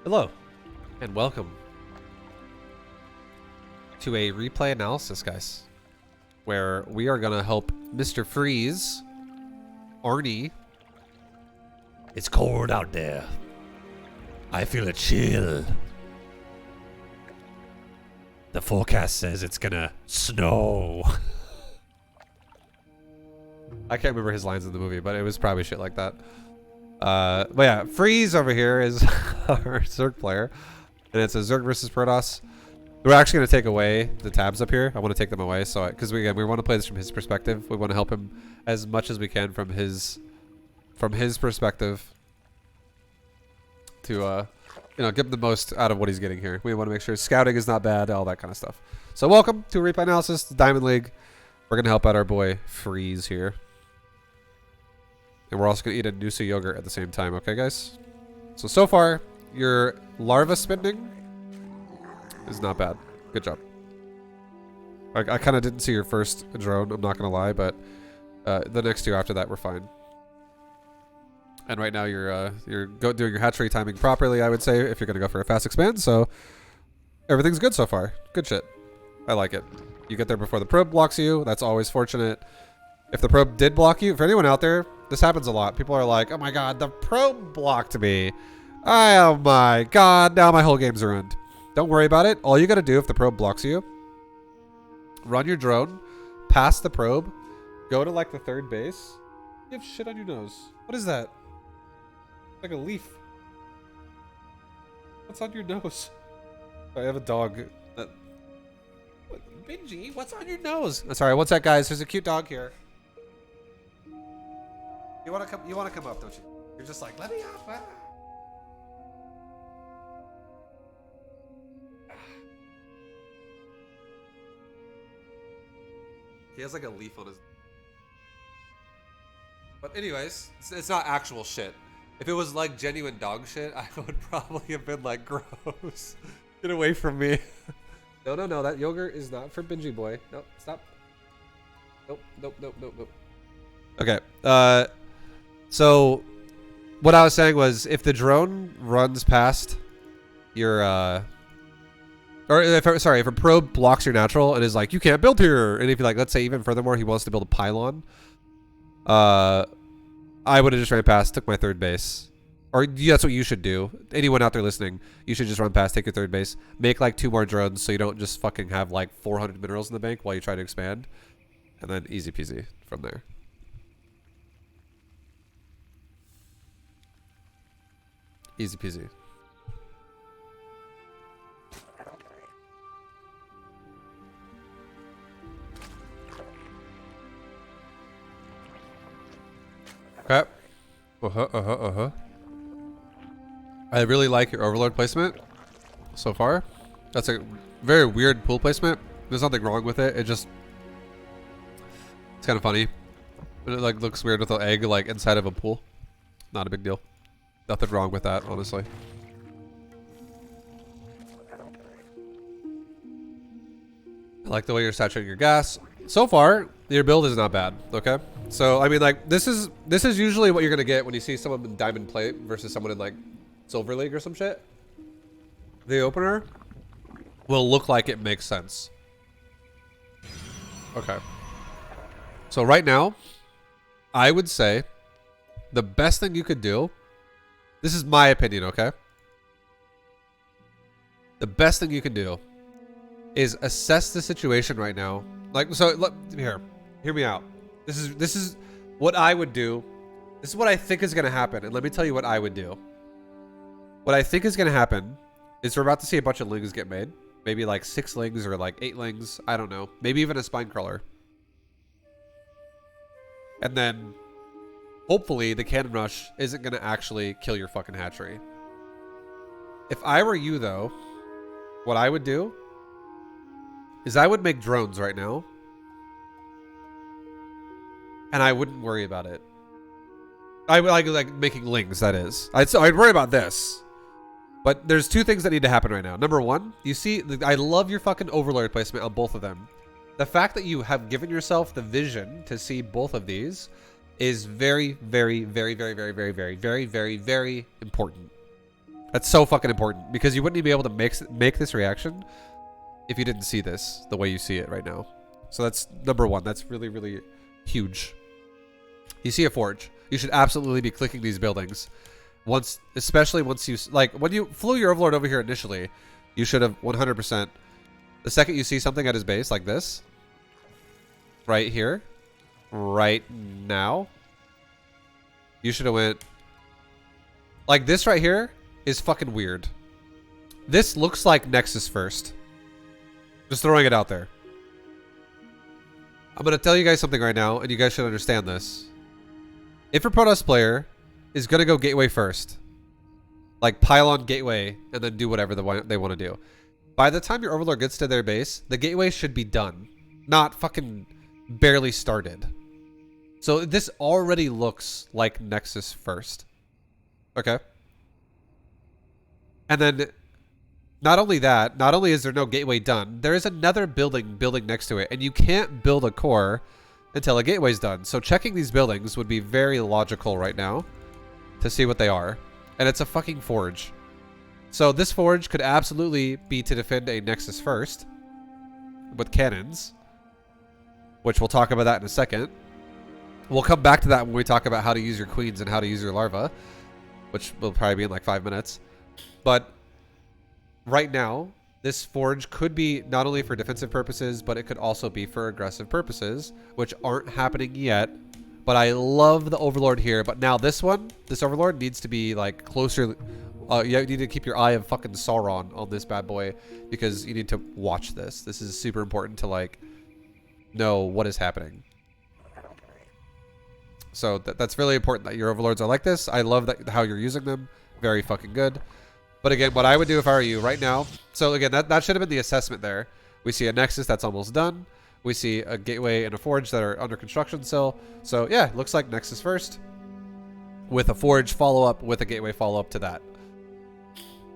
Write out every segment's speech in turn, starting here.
Hello, and welcome to a replay analysis, guys, where we are gonna help Mr. Freeze, Arnie. It's cold out there. I feel a chill. The forecast says it's gonna snow. I can't remember his lines in the movie, but it was probably shit like that. But yeah, Freeze over here is our Zerg player, and it's a Zerg versus Protoss. We're actually going to take away the tabs up here. I want to take them away, so because we want to play this from his perspective. We want to help him as much as we can from his perspective to get the most out of what he's getting here. We want to make sure scouting is not bad, all that kind of stuff. So welcome to Replay Analysis, the Diamond League. We're going to help out our boy Freeze here. And we're also going to eat a Noosa yogurt at the same time, okay, guys? So far, your larva spending is not bad. Good job. I kind of didn't see your first drone, I'm not going to lie, but the next two after that were fine. And right now you're doing your hatchery timing properly, I would say, if you're going to go for a fast expand, so everything's good so far. Good shit. I like it. You get there before the probe blocks you. That's always fortunate. If the probe did block you, for anyone out there, this happens a lot. People are like, oh my god, the probe blocked me. Oh my god, now my whole game's ruined. Don't worry about it. All you gotta do if the probe blocks you, run your drone, pass the probe, go to like the third base. You have shit on your nose. What is that? Like a leaf. What's on your nose? I have a dog. Benji, what's on your nose? Sorry, what's that, guys? There's a cute dog here. You want to come up, don't you? You're just like, let me up. Ah. He has like a leaf on his. But anyways, it's not actual shit. If it was like genuine dog shit, I would probably have been like, gross. Get away from me. No, that yogurt is not for Benji boy. Nope, stop. Nope. Okay, so what I was saying was if the drone runs past your, if a probe blocks your natural and is like, you can't build here, and if you like, let's say even furthermore, he wants to build a pylon, I would have just ran past, took my third base. Or that's what you should do. Anyone out there listening, you should just run past, take your third base, make like 2 more drones so you don't just fucking have like 400 minerals in the bank while you try to expand. And then easy peasy from there. Easy peasy. Okay. I really like your overlord placement so far. That's a very weird pool placement. There's nothing wrong with it. It's kind of funny. But it like looks weird with an egg like inside of a pool. Not a big deal. Nothing wrong with that, honestly. I like the way you're saturating your gas. So far, your build is not bad, okay? So, I mean, like, this is usually what you're going to get when you see someone in Diamond Plate versus someone in, like, Silver League or some shit. The opener will look like it makes sense. Okay. So right now, I would say the best thing you could do, this is my opinion, okay? The best thing you can do is assess the situation right now. Like, so, hear me out. This is what I would do. This is what I think is going to happen. And let me tell you what I would do. What I think is going to happen is we're about to see a bunch of lings get made. Maybe like 6 lings or like 8 lings. I don't know. Maybe even a spine crawler. And then hopefully the cannon rush isn't going to actually kill your fucking hatchery. If I were you though, what I would do is I would make drones right now. And I wouldn't worry about it. I would like making lings, that is. I'd worry about this. But there's 2 things that need to happen right now. Number 1, you see, I love your fucking overlord placement on both of them. The fact that you have given yourself the vision to see both of these is very, very, very, very, very, very, very, very, very, very important. That's so fucking important because you wouldn't even be able to make this reaction if you didn't see this the way you see it right now. So that's number one. That's really, really huge. You see a forge. You should absolutely be clicking these buildings. Especially once you, like, when you flew your Overlord over here initially, you should have 100%. The second you see something at his base, like this, right here, right now, you should have went, like this right here is fucking weird. This looks like Nexus first. Just throwing it out there. I'm going to tell you guys something right now, and you guys should understand this. If a Protoss player is going to go gateway first, like pile on gateway and then do whatever they want to do, by the time your Overlord gets to their base, the gateway should be done, not fucking barely started. So this already looks like Nexus first. Okay? And then not only that, not only is there no gateway done, there is another building next to it, and you can't build a core until a gateway's done. So checking these buildings would be very logical right now to see what they are. And it's a fucking forge. So this forge could absolutely be to defend a Nexus first with cannons, which we'll talk about that in a second. We'll come back to that when we talk about how to use your queens and how to use your larva, which will probably be in like 5 minutes. But right now, this forge could be not only for defensive purposes, but it could also be for aggressive purposes, which aren't happening yet. But I love the Overlord here. But now this Overlord needs to be like closer. You need to keep your eye of fucking Sauron on this bad boy, because you need to watch this. This is super important to like know what is happening. So that's really important that your Overlords are like this. I love how you're using them. Very fucking good. But again, what I would do if I were you right now. So again, that should have been the assessment there. We see a Nexus that's almost done. We see a gateway and a forge that are under construction still. So yeah, looks like Nexus first, with a forge follow-up, with a gateway follow-up to that.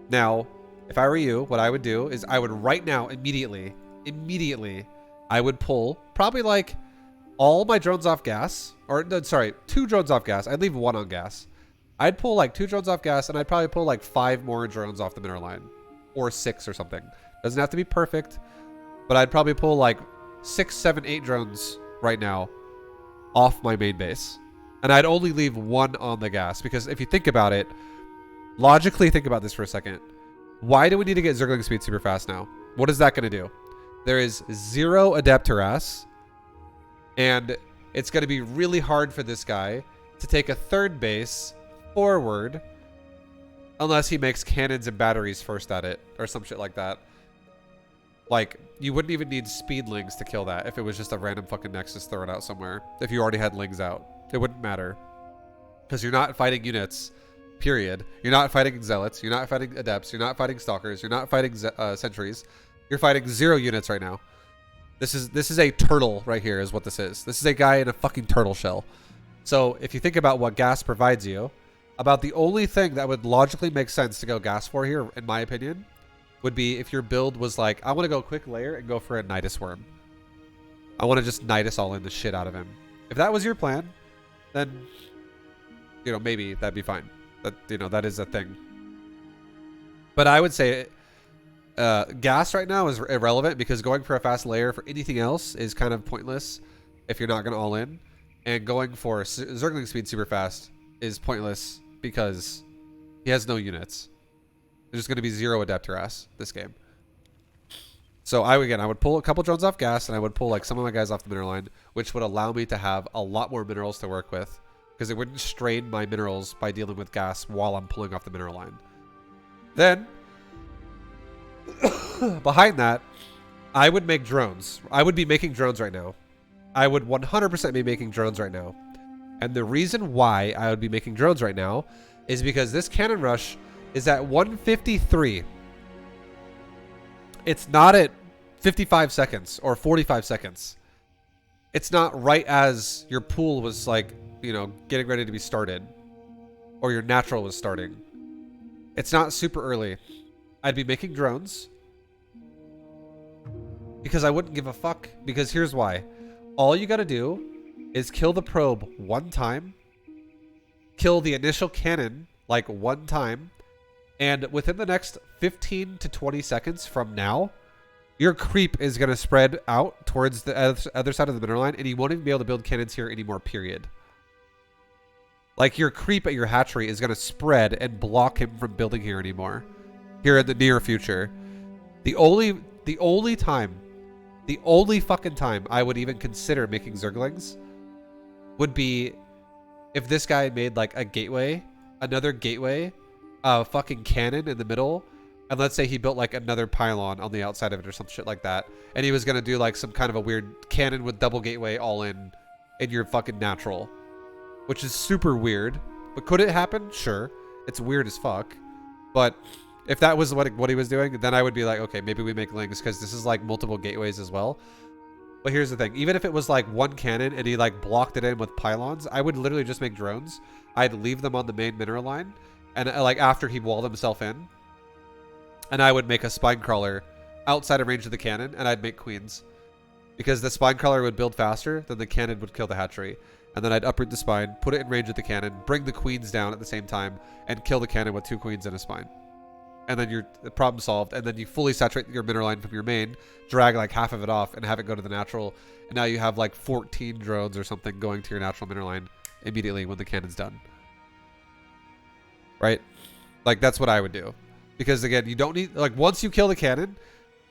Now, if I were you, what I would do is I would right now, immediately, I would pull probably like all my drones off gas. Or, no, sorry, 2 drones off gas. I'd leave 1 on gas. I'd pull like 2 drones off gas, and I'd probably pull like 5 more drones off the mineral line. Or 6 or something. Doesn't have to be perfect, but I'd probably pull like 6, 7, 8 drones right now off my main base. And I'd only leave 1 on the gas, because if you think about it, logically think about this for a second. Why do we need to get Zergling speed super fast now? What is that going to do? There is 0 adept harass, and it's going to be really hard for this guy to take a 3rd base forward unless he makes cannons and batteries first at it, or some shit like that. Like, you wouldn't even need speedlings to kill that if it was just a random fucking Nexus thrown out somewhere. If you already had lings out, it wouldn't matter, because you're not fighting units, period. You're not fighting zealots, you're not fighting adepts, you're not fighting stalkers, you're not fighting sentries. You're fighting 0 units right now. This is a turtle right here is what this is. This is a guy in a fucking turtle shell. So if you think about what gas provides you, about the only thing that would logically make sense to go gas for here, in my opinion, would be if your build was like, I want to go quick layer and go for a Nidus Worm. I want to just Nidus all in the shit out of him. If that was your plan, then, you know, maybe that'd be fine. That, you know, that is a thing. But I would say gas right now is irrelevant, because going for a fast layer for anything else is kind of pointless if you're not going to all in. And going for Zergling speed super fast is pointless because he has no units. There's going to be 0 adept harass this game. So I would pull a couple drones off gas, and I would pull like some of my guys off the mineral line, which would allow me to have a lot more minerals to work with, because it wouldn't strain my minerals by dealing with gas while I'm pulling off the mineral line. Then behind that, I would make drones. I would be making drones right now. I would 100% be making drones right now. And the reason why I would be making drones right now is because this cannon rush is at 153. It's not at 55 seconds or 45 seconds. It's not right as your pool was like, you know, getting ready to be started, or your natural was starting. It's not super early. I'd be making drones because I wouldn't give a fuck, because here's why. All you got to do is kill the probe 1 time, kill the initial cannon like 1 time, And within the next 15 to 20 seconds from now, your creep is going to spread out towards the other side of the mineral line, and you won't even be able to build cannons here anymore, period. Like, your creep at your hatchery is going to spread and block him from building here anymore. Here in the near future. The only fucking time I would even consider making Zerglings would be if this guy made, like, a gateway, another gateway, a fucking cannon in the middle, and let's say he built, like, another pylon on the outside of it or some shit like that, and he was going to do, like, some kind of a weird cannon with double gateway all in your fucking natural. Which is super weird. But could it happen? Sure. It's weird as fuck. But if that was what he was doing, then I would be like, okay, maybe we make lings, because this is, like, multiple gateways as well. But here's the thing. Even if it was, like, one cannon and he, like, blocked it in with pylons, I would literally just make drones. I'd leave them on the main mineral line. And, like, after he walled himself in. And I would make a spine crawler outside of range of the cannon, and I'd make queens. Because the spine crawler would build faster than the cannon would kill the hatchery. And then I'd uproot the spine, put it in range of the cannon, bring the queens down at the same time, and kill the cannon with 2 queens and a spine. And then you're the problem solved. And then you fully saturate your mineral line from your main, drag like half of it off, and have it go to the natural. And now you have like 14 drones or something going to your natural mineral line immediately when the cannon's done. Right? Like, that's what I would do. Because again, you don't need, like, once you kill the cannon,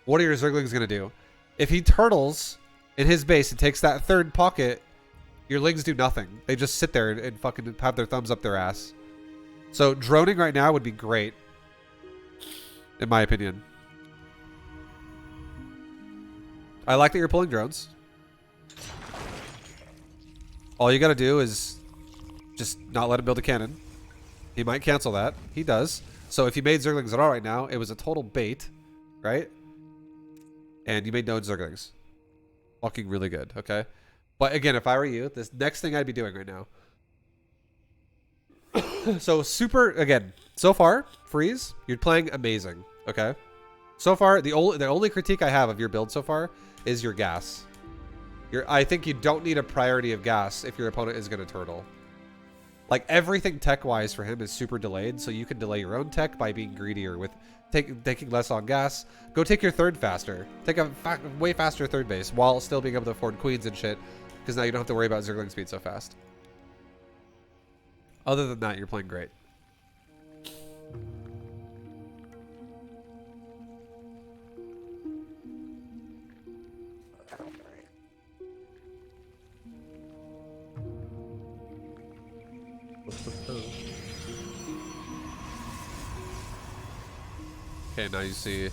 what are your Zerglings going to do? If he turtles in his base and takes that third pocket, your lings do nothing. They just sit there and fucking have their thumbs up their ass. So droning right now would be great. In my opinion. I like that you're pulling drones. All you gotta do is just not let him build a cannon. He might cancel that. He does. So if you made Zerglings at all right now, it was a total bait. Right? And you made no Zerglings. Fucking really good. Okay? But again, if I were you, this next thing I'd be doing right now. So so far, Freeze, you're playing amazing, okay? So far, the only critique I have of your build so far is your gas. I think you don't need a priority of gas if your opponent is going to turtle. Like, everything tech-wise for him is super delayed, so you can delay your own tech by being greedier with taking less on gas. Go take your third faster. Take a way faster third base while still being able to afford queens and shit. Because now you don't have to worry about Zergling speed so fast. Other than that, you're playing great. Okay, now you see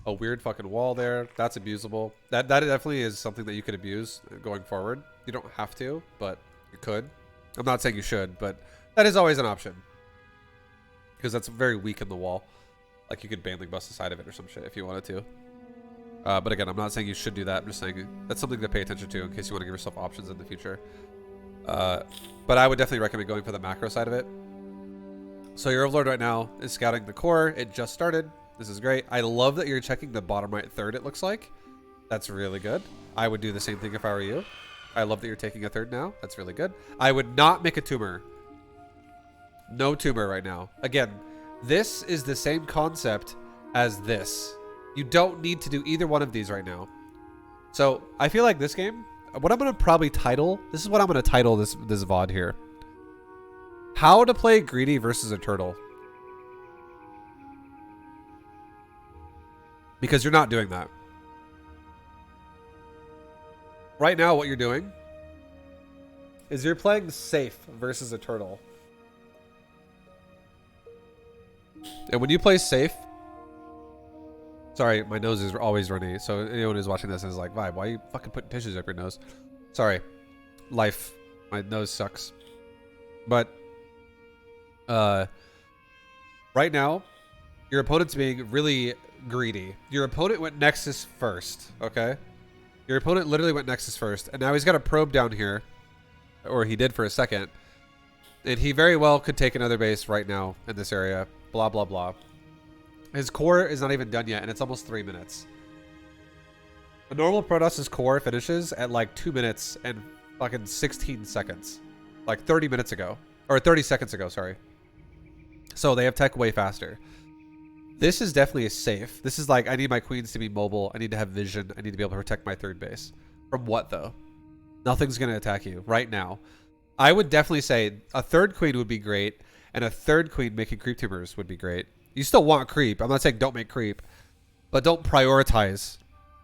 a weird fucking wall there. That's abusable. That definitely is something that you could abuse going forward. You don't have to, but you could. I'm not saying you should, but that is always an option. Because that's very weak in the wall. Like, you could Baneling bust the side of it or some shit if you wanted to. But again, I'm not saying you should do that. I'm just saying that's something to pay attention to in case you want to give yourself options in the future. But I would definitely recommend going for the macro side of it. So your Overlord right now is scouting the core. It just started. This is great. I love that you're checking the bottom right third, it looks like. That's really good. I would do the same thing if I were you. I love that you're taking a third now. That's really good. I would not make a tumor. No tumor right now. Again, this is the same concept as this. You don't need to do either one of these right now. So I feel like this game, what I'm going to probably title, this is what I'm going to title this VOD here. How to play greedy versus a turtle. Because you're not doing that. Right now, what you're doing is you're playing safe versus a turtle. And when you play safe... Sorry, my nose is always runny. So anyone who's watching this is like, Vibe, why are you fucking putting tissues up your nose? Sorry. Life. My nose sucks. But... right now, your opponent's being really greedy. Your opponent went Nexus first, okay? Your opponent literally went Nexus first, and now he's got a probe down here, or he did for a second, and he very well could take another base right now in this area, blah, blah, blah. His core is not even done yet, and it's almost 3 minutes. A normal Protoss's core finishes at like 2 minutes and fucking 16 seconds. Like 30 minutes ago. Or 30 seconds ago, sorry. So they have tech way faster. This is definitely a safe. This is like, I need my queens to be mobile. I need to have vision. I need to be able to protect my third base. From what, though? Nothing's going to attack you right now. I would definitely say a third queen would be great, and a third queen making creep tumors would be great. You still want creep. I'm not saying don't make creep, but don't prioritize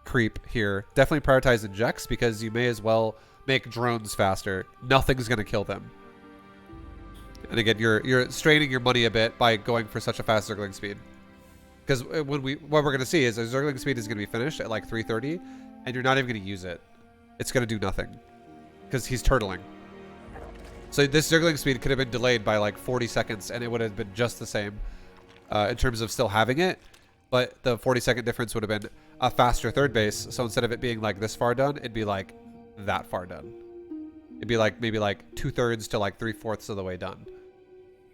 creep here. Definitely prioritize injects, because you may as well make drones faster. Nothing's going to kill them. And again, you're straining your money a bit by going for such a fast zergling speed. Because what we're going to see is a zergling speed is going to be finished at like 330, and you're not even going to use it. It's going to do nothing. Because he's turtling. So this zergling speed could have been delayed by like 40 seconds, and it would have been just the same in terms of still having it. But the 40-second difference would have been a faster third base. So instead of it being like this far done, it'd be like that far done. It'd be like maybe like 2/3 to like 3/4 of the way done.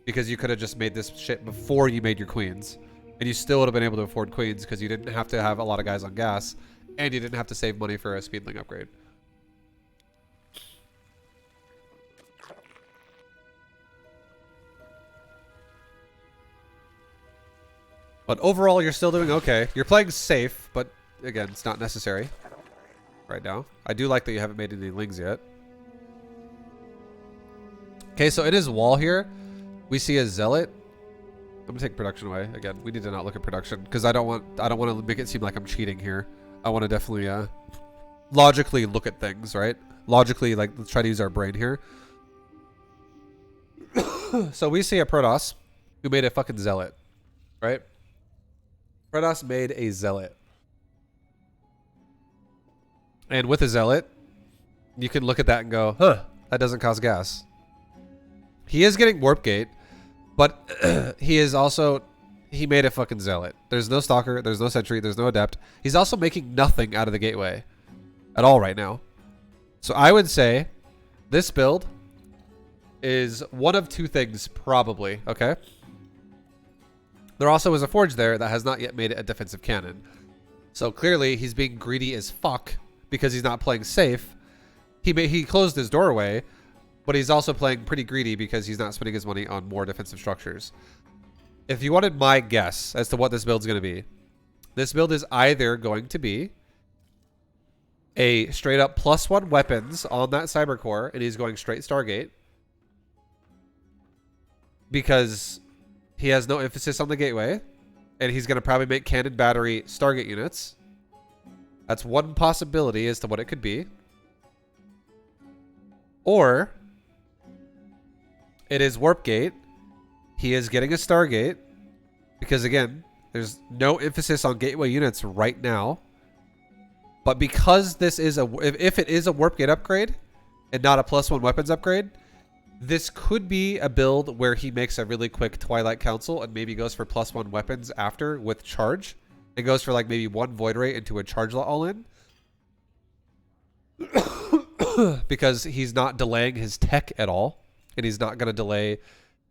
Because you could have just made this shit before you made your queens. And you still would have been able to afford queens because you didn't have to have a lot of guys on gas. And you didn't have to save money for a speedling upgrade. But overall, you're still doing okay. You're playing safe, but again, it's not necessary right now. I do like that you haven't made any lings yet. Okay, so in his wall here, we see a zealot. I'm gonna take production away again. We need to not look at production because I don't want to make it seem like I'm cheating here. I want to definitely logically look at things, right? Logically, like, let's try to use our brain here. So we see a Protoss who made a fucking zealot, right? Protoss made a zealot. And with a zealot, you can look at that and go, huh, that doesn't cost gas. He is getting warp gate, but he made a fucking zealot. There's no stalker, there's no sentry, there's no adept. He's also making nothing out of the gateway at all right now. So I would say this build is one of two things probably, okay? There also is a forge there that has not yet made it a defensive cannon. So clearly he's being greedy as fuck because he's not playing safe. He closed his doorway, but he's also playing pretty greedy because he's not spending his money on more defensive structures. If you wanted my guess as to what this build's going to be, this build is either going to be a straight up +1 weapons on that cyber core, and he's going straight Stargate because he has no emphasis on the gateway, and he's going to probably make cannon battery Stargate units. That's one possibility as to what it could be. Or it is Warp Gate. He is getting a Stargate because, again, there's no emphasis on gateway units right now. But because this is if it is a Warp Gate upgrade and not a +1 weapons upgrade, this could be a build where he makes a really quick Twilight Council and maybe goes for +1 weapons after with charge. It goes for like maybe 1 Void Ray into a charge all-in. Because he's not delaying his tech at all. And he's not going to delay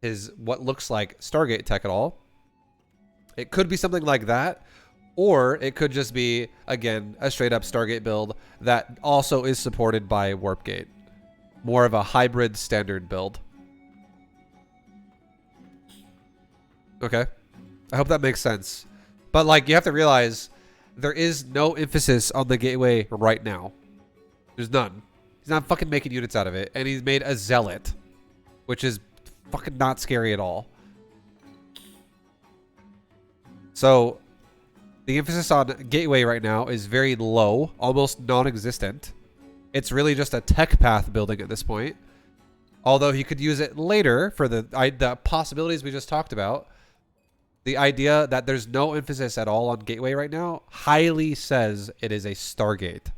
his what looks like Stargate tech at all. It could be something like that. Or it could just be, again, a straight up Stargate build that also is supported by Warp Gate. More of a hybrid standard build. Okay. I hope that makes sense. But like, you have to realize there is no emphasis on the gateway right now. There's none. He's not fucking making units out of it. And he's made a zealot, which is fucking not scary at all. So the emphasis on gateway right now is very low, almost non-existent. It's really just a tech path building at this point. Although he could use it later for the possibilities we just talked about. The idea that there's no emphasis at all on gateway right now highly says it is a Stargate.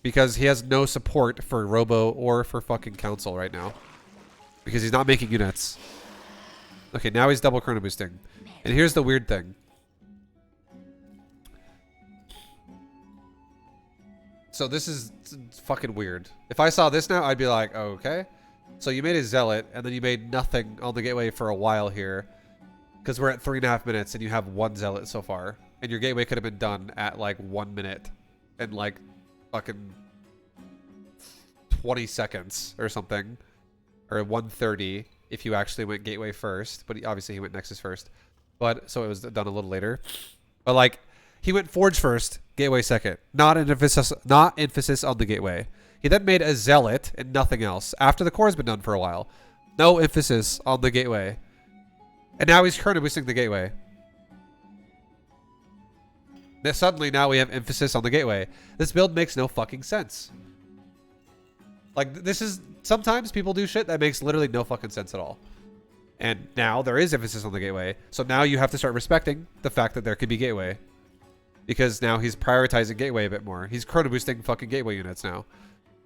Because he has no support for Robo or for fucking Council right now. Because he's not making units. Okay, now he's double chrono boosting. And here's the weird thing. So this is fucking weird. If I saw this now, I'd be like, oh, okay. So you made a zealot, and then you made nothing on the gateway for a while here. Because we're at 3.5 minutes, and you have 1 zealot so far. And your gateway could have been done at like 1 minute. And like fucking 20 seconds or something. Or 1:30. if you actually went Gateway first, but obviously he went Nexus first. But so it was done a little later. But like he went Forge first, Gateway second. Not emphasis on the Gateway. He then made a Zealot and nothing else after the core's been done for a while. No emphasis on the Gateway. And now he's currently boosting the Gateway. Suddenly now we have emphasis on the Gateway. This build makes no fucking sense. Like, this is... Sometimes people do shit that makes literally no fucking sense at all. And now there is emphasis on the Gateway. So now you have to start respecting the fact that there could be Gateway. Because now he's prioritizing Gateway a bit more. He's chrono boosting fucking Gateway units now.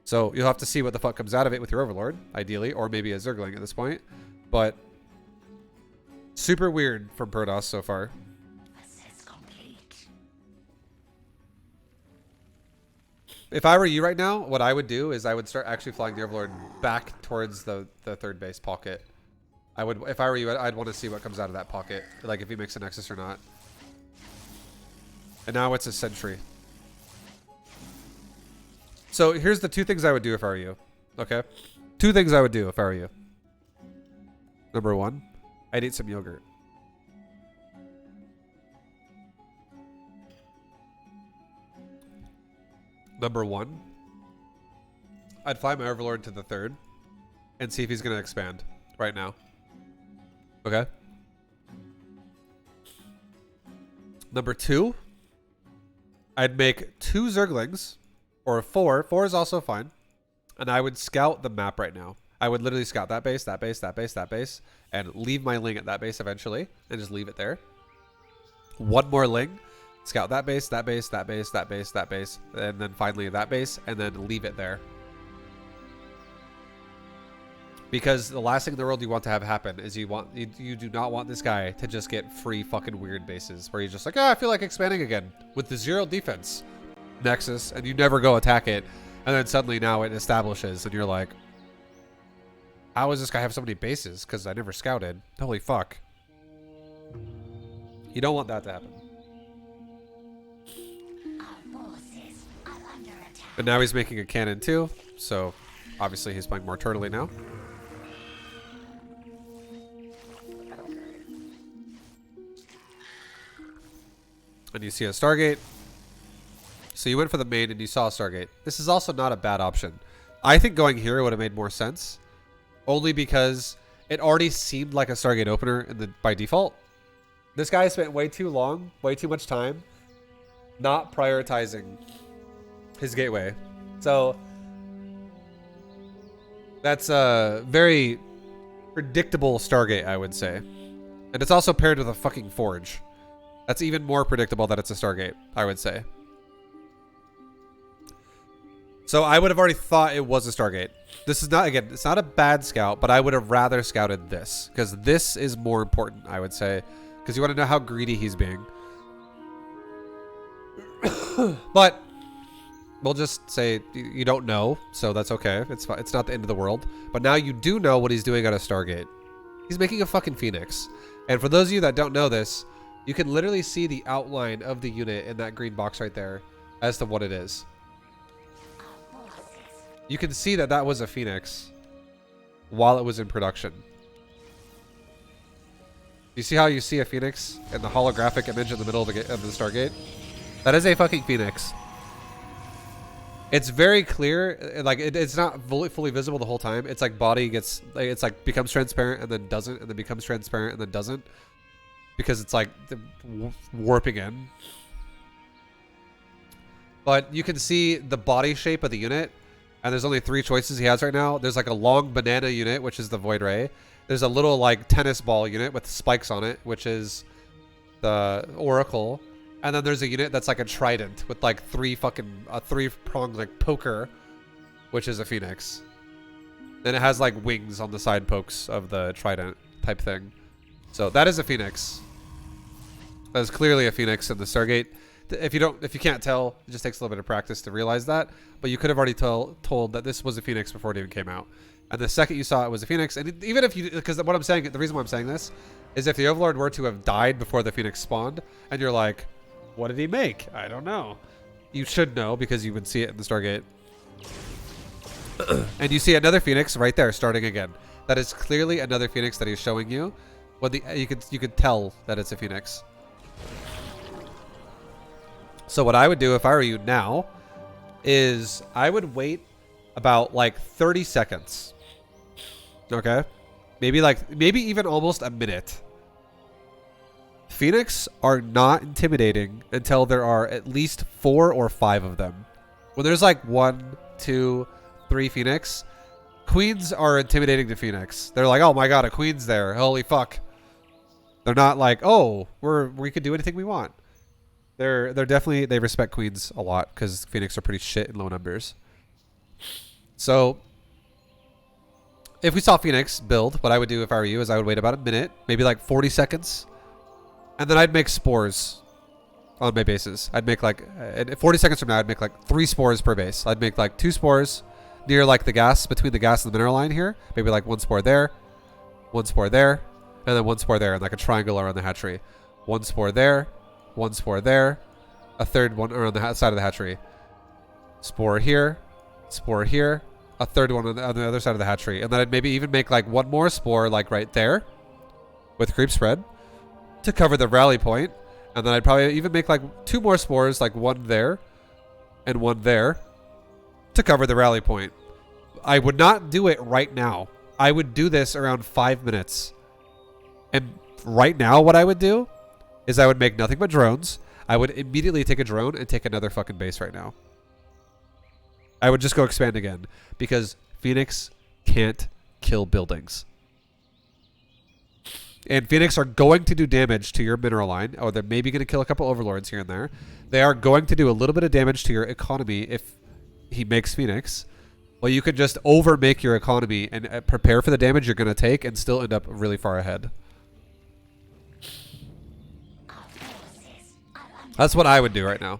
So you'll have to see what the fuck comes out of it with your Overlord, ideally. Or maybe a Zergling at this point. But... super weird from Protoss so far. If I were you right now, what I would do is I would start actually flying the Overlord back towards the third base pocket. I would, if I were you, I'd want to see what comes out of that pocket, like if he makes a Nexus or not. And now it's a Sentry. So here's the two things I would do if I were you. Okay, two things I would do if I were you. Number one, I'd eat some yogurt. Number one, I'd fly my Overlord to the third and see if he's going to expand right now. Okay. Number two, I'd make 2 Zerglings or 4. 4 is also fine. And I would scout the map right now. I would literally scout that base, that base, that base, that base, and leave my Ling at that base eventually and just leave it there. One more Ling. Scout that base, that base, that base, that base, that base, and then finally that base, and then leave it there. Because the last thing in the world you want to have happen is you do not want this guy to just get free fucking weird bases where he's just like, oh, I feel like expanding again with the 0 defense Nexus, and you never go attack it, and then suddenly now it establishes, and you're like, how does this guy have so many bases? Because I never scouted. Holy fuck. You don't want that to happen. And now he's making a cannon too, so obviously he's playing more turtley now. And you see a Stargate. So you went for the main and you saw a Stargate. This is also not a bad option. I think going here would have made more sense. Only because it already seemed like a Stargate opener by default. This guy spent way too long, way too much time not prioritizing his Gateway. So that's a very predictable Stargate, I would say. And it's also paired with a fucking Forge. That's even more predictable that it's a Stargate, I would say. So I would have already thought it was a Stargate. This is not, again, it's not a bad scout, but I would have rather scouted this. Because this is more important, I would say. Because you want to know how greedy he's being. But we'll just say you don't know, so that's okay. It's fine. It's not the end of the world. But now you do know what he's doing at a Stargate. He's making a fucking Phoenix. And for those of you that don't know this, you can literally see the outline of the unit in that green box right there as to what it is. You can see that that was a Phoenix while it was in production. You see how you see a Phoenix in the holographic image in the middle of the Stargate? That is a fucking Phoenix. It's very clear, like it's not fully visible the whole time. It's like body gets, it's like becomes transparent and then doesn't, and then becomes transparent and then doesn't, because it's like warping in. But you can see the body shape of the unit, and there's only 3 choices he has right now. There's like a long banana unit, which is the Void Ray. There's a little like tennis ball unit with spikes on it, which is the Oracle. And then there's a unit that's like a trident with like 3-pronged like poker, which is a Phoenix. Then it has like wings on the side pokes of the trident type thing. So that is a Phoenix. That is clearly a Phoenix in the Stargate. If you can't tell, it just takes a little bit of practice to realize that. But you could have already told that this was a Phoenix before it even came out. And the second you saw it was a Phoenix, and even if you, because what I'm saying, the reason why I'm saying this is if the Overlord were to have died before the Phoenix spawned, and you're like, what did he make? I don't know. You should know because you would see it in the Stargate. And you see another Phoenix right there starting again. that is clearly another Phoenix that he's showing you. When you could tell that it's a Phoenix. So what I would do if I were you now is I would wait about like 30 seconds. Okay? Maybe even almost a minute. Phoenix are not intimidating until there are at least 4 or 5 of them. When there's like 1, 2, 3 Phoenix, queens are intimidating to Phoenix. They're like, oh my god, a queen's there. Holy fuck. They're not like, oh, we could do anything we want. They're definitely, they respect queens a lot because Phoenix are pretty shit in low numbers. So if we saw Phoenix build, what I would do if I were you is I would wait about a minute, maybe like 40 seconds. And then I'd make spores on my bases. I'd make like, 40 seconds from now, I'd make like 3 spores per base. I'd make like 2 spores near like the gas, between the gas and the mineral line here. Maybe like 1 spore there, 1 spore there, and then 1 spore there, and like a triangle around the hatchery. 1 spore there, 1 spore there, a third one around the side of the hatchery. Spore here, a third one on the other side of the hatchery. And then I'd maybe even make like 1 more spore like right there with creep spread to cover the rally point. And then I'd probably even make like 2 more spores, like 1 there and 1 there to cover the rally point. I would not do it right now. I would do this around 5 minutes. And right now what I would do is I would make nothing but drones. I would immediately take a drone and take another fucking base right now. I would just go expand again because Phoenix can't kill buildings. And Phoenix are going to do damage to your mineral line, or they're maybe going to kill a couple overlords here and there. They are going to do a little bit of damage to your economy if he makes Phoenix. Well, you could just over-make your economy and prepare for the damage you're going to take and still end up really far ahead. That's what I would do right now.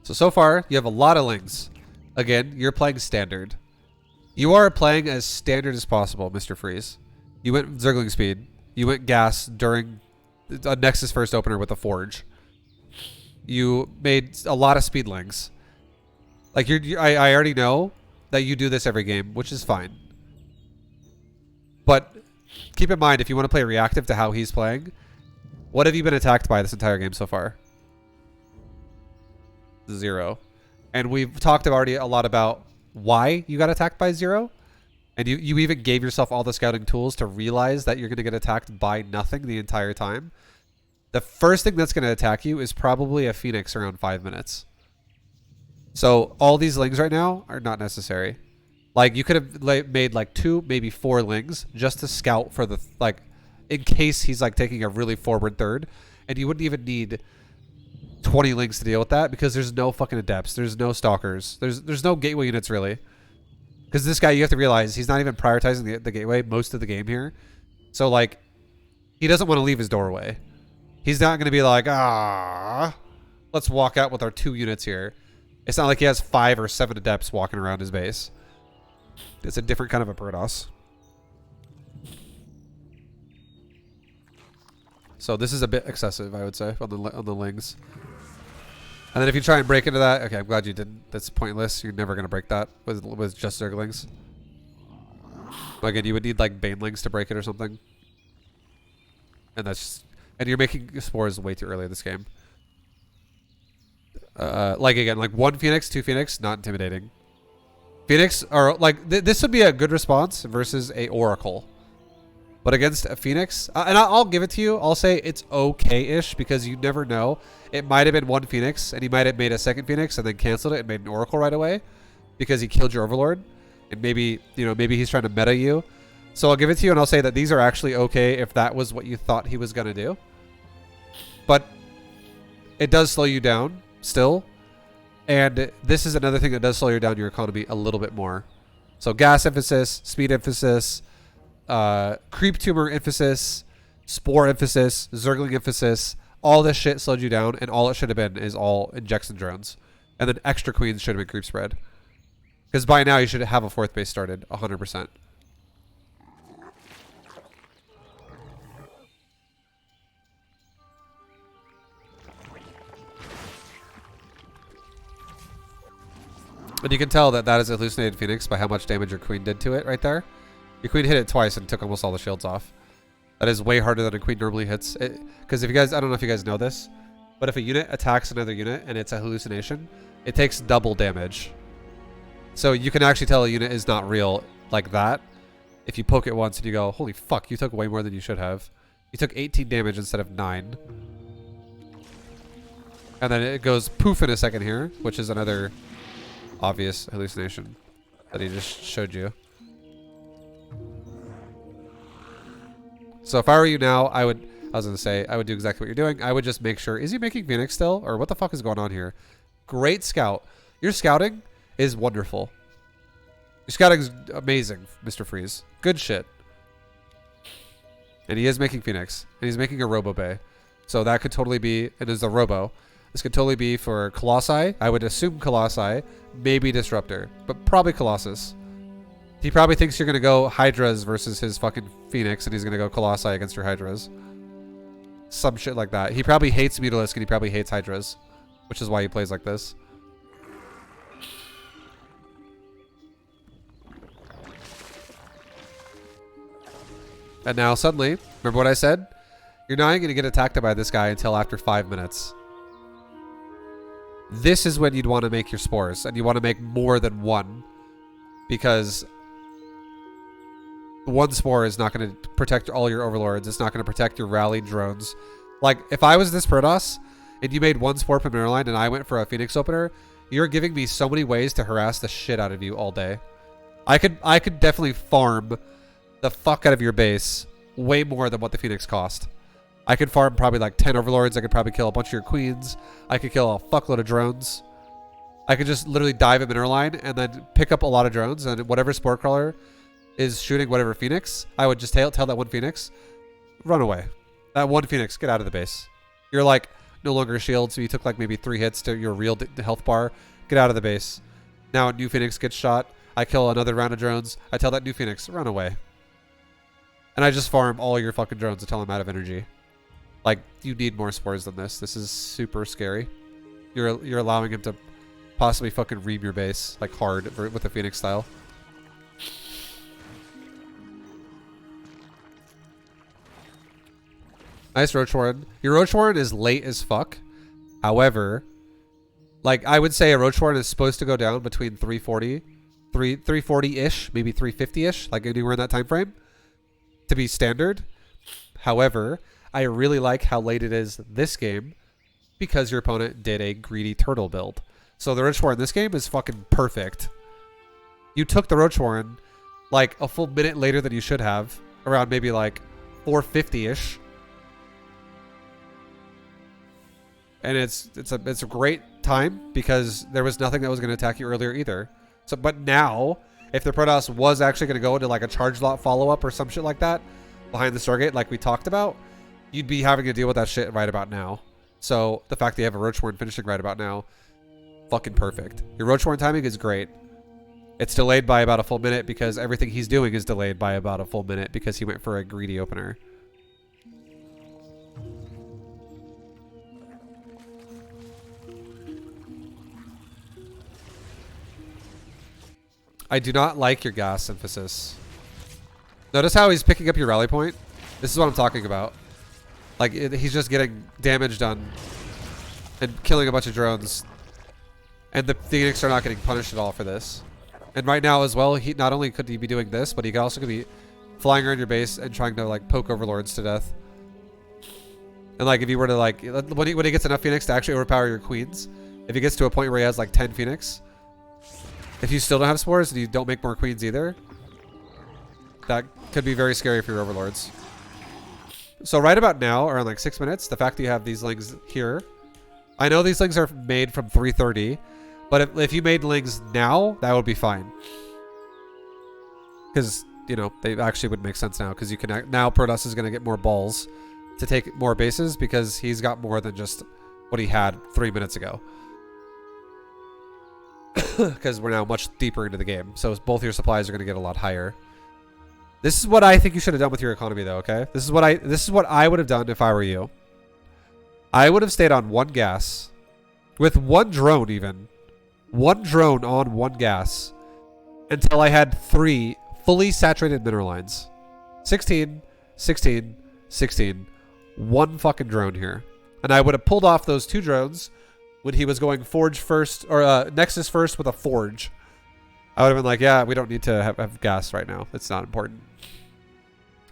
So far, you have a lot of lings. Again, you're playing standard. You are playing as standard as possible, Mr. Freeze. You went Zergling speed. You went gas during a Nexus first opener with a Forge. You made a lot of speedlings. Like I already know that you do this every game, which is fine. But keep in mind, if you want to play reactive to how he's playing, what have you been attacked by this entire game so far? 0. And we've talked already a lot about why you got attacked by 0. And you even gave yourself all the scouting tools to realize that you're going to get attacked by nothing the entire time. The first thing that's going to attack you is probably a Phoenix around 5 minutes. So all these lings right now are not necessary. Like you could have made like 2, maybe 4 lings just to scout for the, like, in case he's like taking a really forward third. And you wouldn't even need 20 lings to deal with that because there's no fucking adepts. There's no stalkers. There's no gateway units really. Because this guy, you have to realize, he's not even prioritizing the gateway most of the game here. So, like, he doesn't want to leave his doorway. He's not going to be like, let's walk out with our 2 units here. It's not like he has 5 or 7 adepts walking around his base. It's a different kind of a Protoss. So this is a bit excessive, I would say, on the lings. And then if you try and break into that, okay, I'm glad you didn't. That's pointless. You're never going to break that with just Zerglings. Again, you would need like Banelings to break it or something. And that's just, and you're making spores way too early in this game. Like again, like 1 Phoenix, 2 Phoenix, not intimidating. Phoenix are like, this would be a good response versus a Oracle. But against a Phoenix, and I'll give it to you. I'll say it's okay-ish because you never know. It might have been 1 Phoenix, and he might have made a 2nd Phoenix and then canceled it and made an Oracle right away because he killed your Overlord. And maybe, you know, maybe he's trying to meta you. So I'll give it to you, and I'll say that these are actually okay if that was what you thought he was going to do. But it does slow you down still. And this is another thing that does slow you down your economy a little bit more. So gas emphasis, speed emphasis, creep tumor emphasis, spore emphasis, Zergling emphasis, all this shit slowed you down, and all it should have been is all injection drones. And then extra queens should have been creep spread. Because by now you should have a 4th base started, 100%. And you can tell that that is a hallucinated Phoenix by how much damage your queen did to it right there. Your queen hit it twice and took almost all the shields off. That is way harder than a queen normally hits. Because if you guys, I don't know if you guys know this, but if a unit attacks another unit and it's a hallucination, it takes double damage. So you can actually tell a unit is not real like that if you poke it once and you go, holy fuck, you took way more than you should have. You took 18 damage instead of 9. And then it goes poof in a second here, which is another obvious hallucination that he just showed you. So if I were you now, I would do exactly what you're doing. I would just make sure, is he making Phoenix still? Or what the fuck is going on here? Great scout. Your scouting is wonderful. Your scouting is amazing, Mr. Freeze. Good shit. And he is making Phoenix. And he's making a Robo Bay. So that could totally be, it is a Robo. This could totally be for Colossi. I would assume Colossi. Maybe Disruptor. But probably Colossus. He probably thinks you're going to go Hydras versus his fucking Phoenix. And he's going to go Colossi against your Hydras. Some shit like that. He probably hates Mutalisk and he probably hates Hydras. Which is why he plays like this. And now suddenly, remember what I said? You're not going to get attacked by this guy until after 5 minutes. This is when you'd want to make your spores. And you want to make more than one. Because one spore is not going to protect all your overlords. It's not going to protect your rally drones. Like, if I was this Protoss, and you made one spore per mineral line, and I went for a Phoenix opener, you're giving me so many ways to harass the shit out of you all day. I could definitely farm the fuck out of your base way more than what the Phoenix cost. I could farm probably like 10 overlords. I could probably kill a bunch of your queens. I could kill a fuckload of drones. I could just literally dive a mineral line and then pick up a lot of drones, and whatever spore crawler is shooting whatever Phoenix, I would just tell that one Phoenix, run away. That one Phoenix, get out of the base. You're like no longer a shield, so you took like maybe 3 hits to your real health bar. Get out of the base. Now a new Phoenix gets shot. I kill another round of drones. I tell that new Phoenix, run away. And I just farm all your fucking drones until I'm out of energy. Like, you need more spores than this. This is super scary. You're allowing him to possibly fucking ream your base, like hard, with the Phoenix style. Nice Roach Warren. Your Roach Warren is late as fuck. However, like, I would say a Roach Warren is supposed to go down between 340-ish, maybe 350-ish, like anywhere in that time frame, to be standard. However, I really like how late it is this game because your opponent did a greedy turtle build. So the Roach Warren in this game is fucking perfect. You took the Roach Warren like a full minute later than you should have, around maybe like 450-ish. And it's a great time because there was nothing that was going to attack you earlier either. So, but now, if the Protoss was actually going to go into like a charge lot follow-up or some shit like that behind the Stargate like we talked about, you'd be having to deal with that shit right about now. So the fact that you have a Roach Warren finishing right about now, fucking perfect. Your Roach Warren timing is great. It's delayed by about a full minute because everything he's doing is delayed by about a full minute because he went for a greedy opener. I do not like your gas emphasis. Notice how he's picking up your rally point? This is what I'm talking about. Like, he's just getting damage done and killing a bunch of drones. And the Phoenix are not getting punished at all for this. And right now as well, he not only could he be doing this, but he could also be flying around your base and trying to like poke overlords to death. And like if you were to like, when he gets enough Phoenix to actually overpower your queens, if he gets to a point where he has like 10 Phoenix, if you still don't have spores and you don't make more queens either, that could be very scary for your overlords. So right about now, around like 6 minutes, the fact that you have these lings here, I know these lings are made from 330, but if you made lings now, that would be fine. Because, you know, they actually would make sense now, because you can now Protoss is going to get more balls to take more bases because he's got more than just what he had 3 minutes ago. Because we're now much deeper into the game, so both your supplies are going to get a lot higher. This is what I think you should have done with your economy, though. Okay, this is what I would have done if I were you. I would have stayed on one gas, with one drone, even one drone on one gas, until I had 3 fully saturated mineral lines. 16, 16, 16. One fucking drone here. And I would have pulled off those 2 drones when he was going forge first, or Nexus first with a forge. I would have been like, yeah, we don't need to have gas right now. It's not important.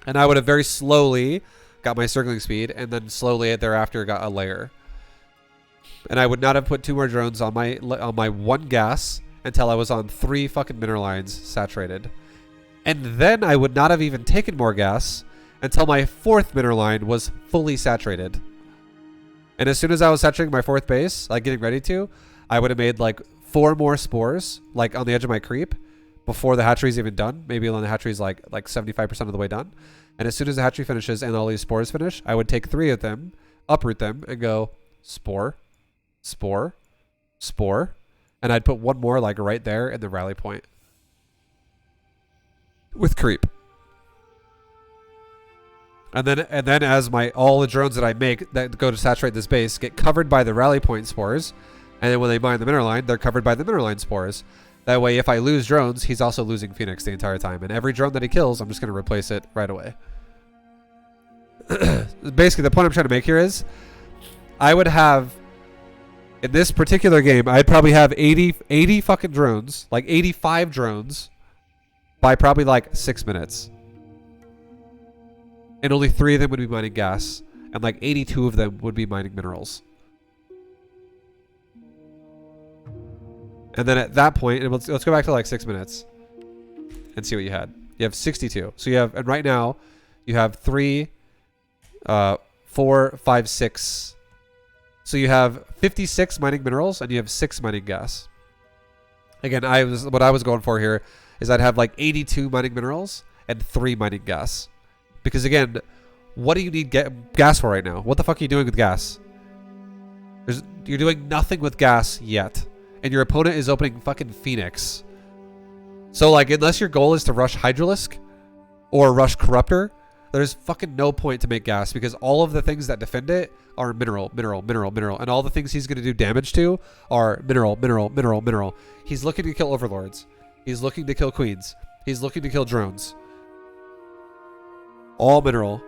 And I would have very slowly got my circling speed, and then slowly thereafter got a layer. And I would not have put 2 more drones on my 1 gas until I was on 3 fucking mineral lines saturated. And then I would not have even taken more gas until my 4th mineral line was fully saturated. And as soon as I was saturating my 4th base, like getting ready to, I would have made like 4 more spores, like on the edge of my creep, before the hatchery's even done. Maybe when the hatchery's like 75% of the way done. And as soon as the hatchery finishes and all these spores finish, I would take 3 of them, uproot them, and go spore, spore, spore. And I'd put 1 more like right there in the rally point. With creep. And then as all the drones that I make that go to saturate this base get covered by the rally point spores, and then when they mine the mineral line, they're covered by the mineral line spores. That way, if I lose drones, he's also losing Phoenix the entire time. And every drone that he kills, I'm just going to replace it right away. Basically, the point I'm trying to make here is, I would have, in this particular game, I'd probably have 80 fucking drones, like 85 drones, by probably like 6 minutes. And only 3 of them would be mining gas, and like 82 of them would be mining minerals. And then at that point, and let's go back to like 6 minutes and see what you had. You have 62. So you have, and right now, you have 3, 4, 5, 6. So you have 56 mining minerals, and you have 6 mining gas. Again, what I was going for here is I'd have like 82 mining minerals and 3 mining gas. Because again, what do you need gas for right now? What the fuck are you doing with gas? You're doing nothing with gas yet. And your opponent is opening fucking Phoenix. So like, unless your goal is to rush Hydralisk or rush Corruptor, there's fucking no point to make gas, because all of the things that defend it are mineral, mineral, mineral, mineral. And all the things he's going to do damage to are mineral, mineral, mineral, mineral. He's looking to kill Overlords. He's looking to kill Queens. He's looking to kill drones. All mineral.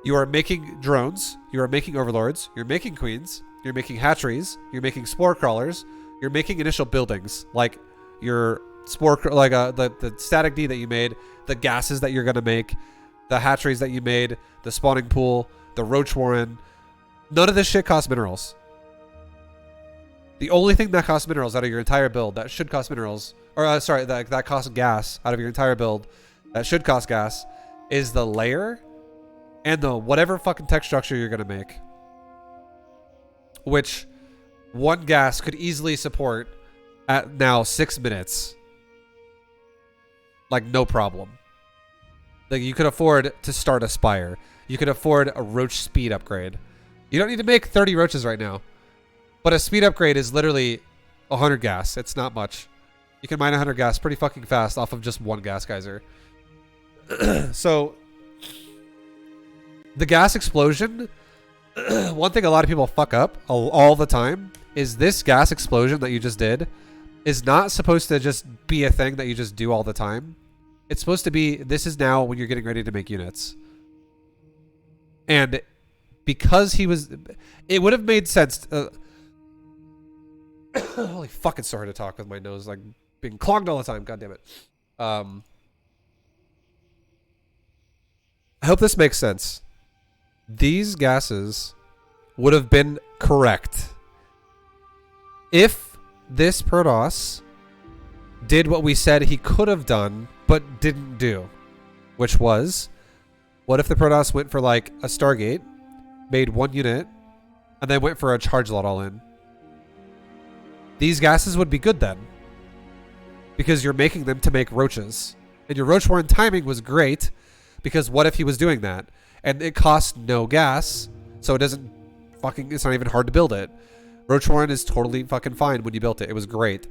You are making drones. You are making Overlords. You're making Queens. You're making hatcheries. You're making spore crawlers. You're making initial buildings, like your spore, like the static D that you made, the gases that you're gonna make, the hatcheries that you made, the spawning pool, the roach warren. None of this shit costs minerals. The only thing that costs minerals out of your entire build, that should cost minerals, or sorry, that costs gas out of your entire build, that should cost gas, is the layer and the whatever fucking tech structure you're gonna make. Which 1 gas could easily support at now 6 minutes. Like, no problem. Like, you could afford to start a Spire. You could afford a roach speed upgrade. You don't need to make 30 roaches right now. But a speed upgrade is literally 100 gas. It's not much. You can mine 100 gas pretty fucking fast off of just 1 gas geyser. So, the gas explosion... one thing a lot of people fuck up all the time is this gas explosion that you just did is not supposed to just be a thing that you just do all the time. It's supposed to be, this is now when you're getting ready to make units. And because it would have made sense. Holy fuck, it's so hard to talk with my nose like being clogged all the time. God damn it. I hope this makes sense. These gases would have been correct if this Protoss did what we said he could have done but didn't do, which was, what if the Protoss went for like a Stargate, made 1 unit, and then went for a charge lot all in? These gases would be good then, because you're making them to make roaches, and your roach warren timing was great, because what if he was doing that? And it costs no gas, so it doesn't fucking, it's not even hard to build it. Roach warren is totally fucking fine when you built it. It was great.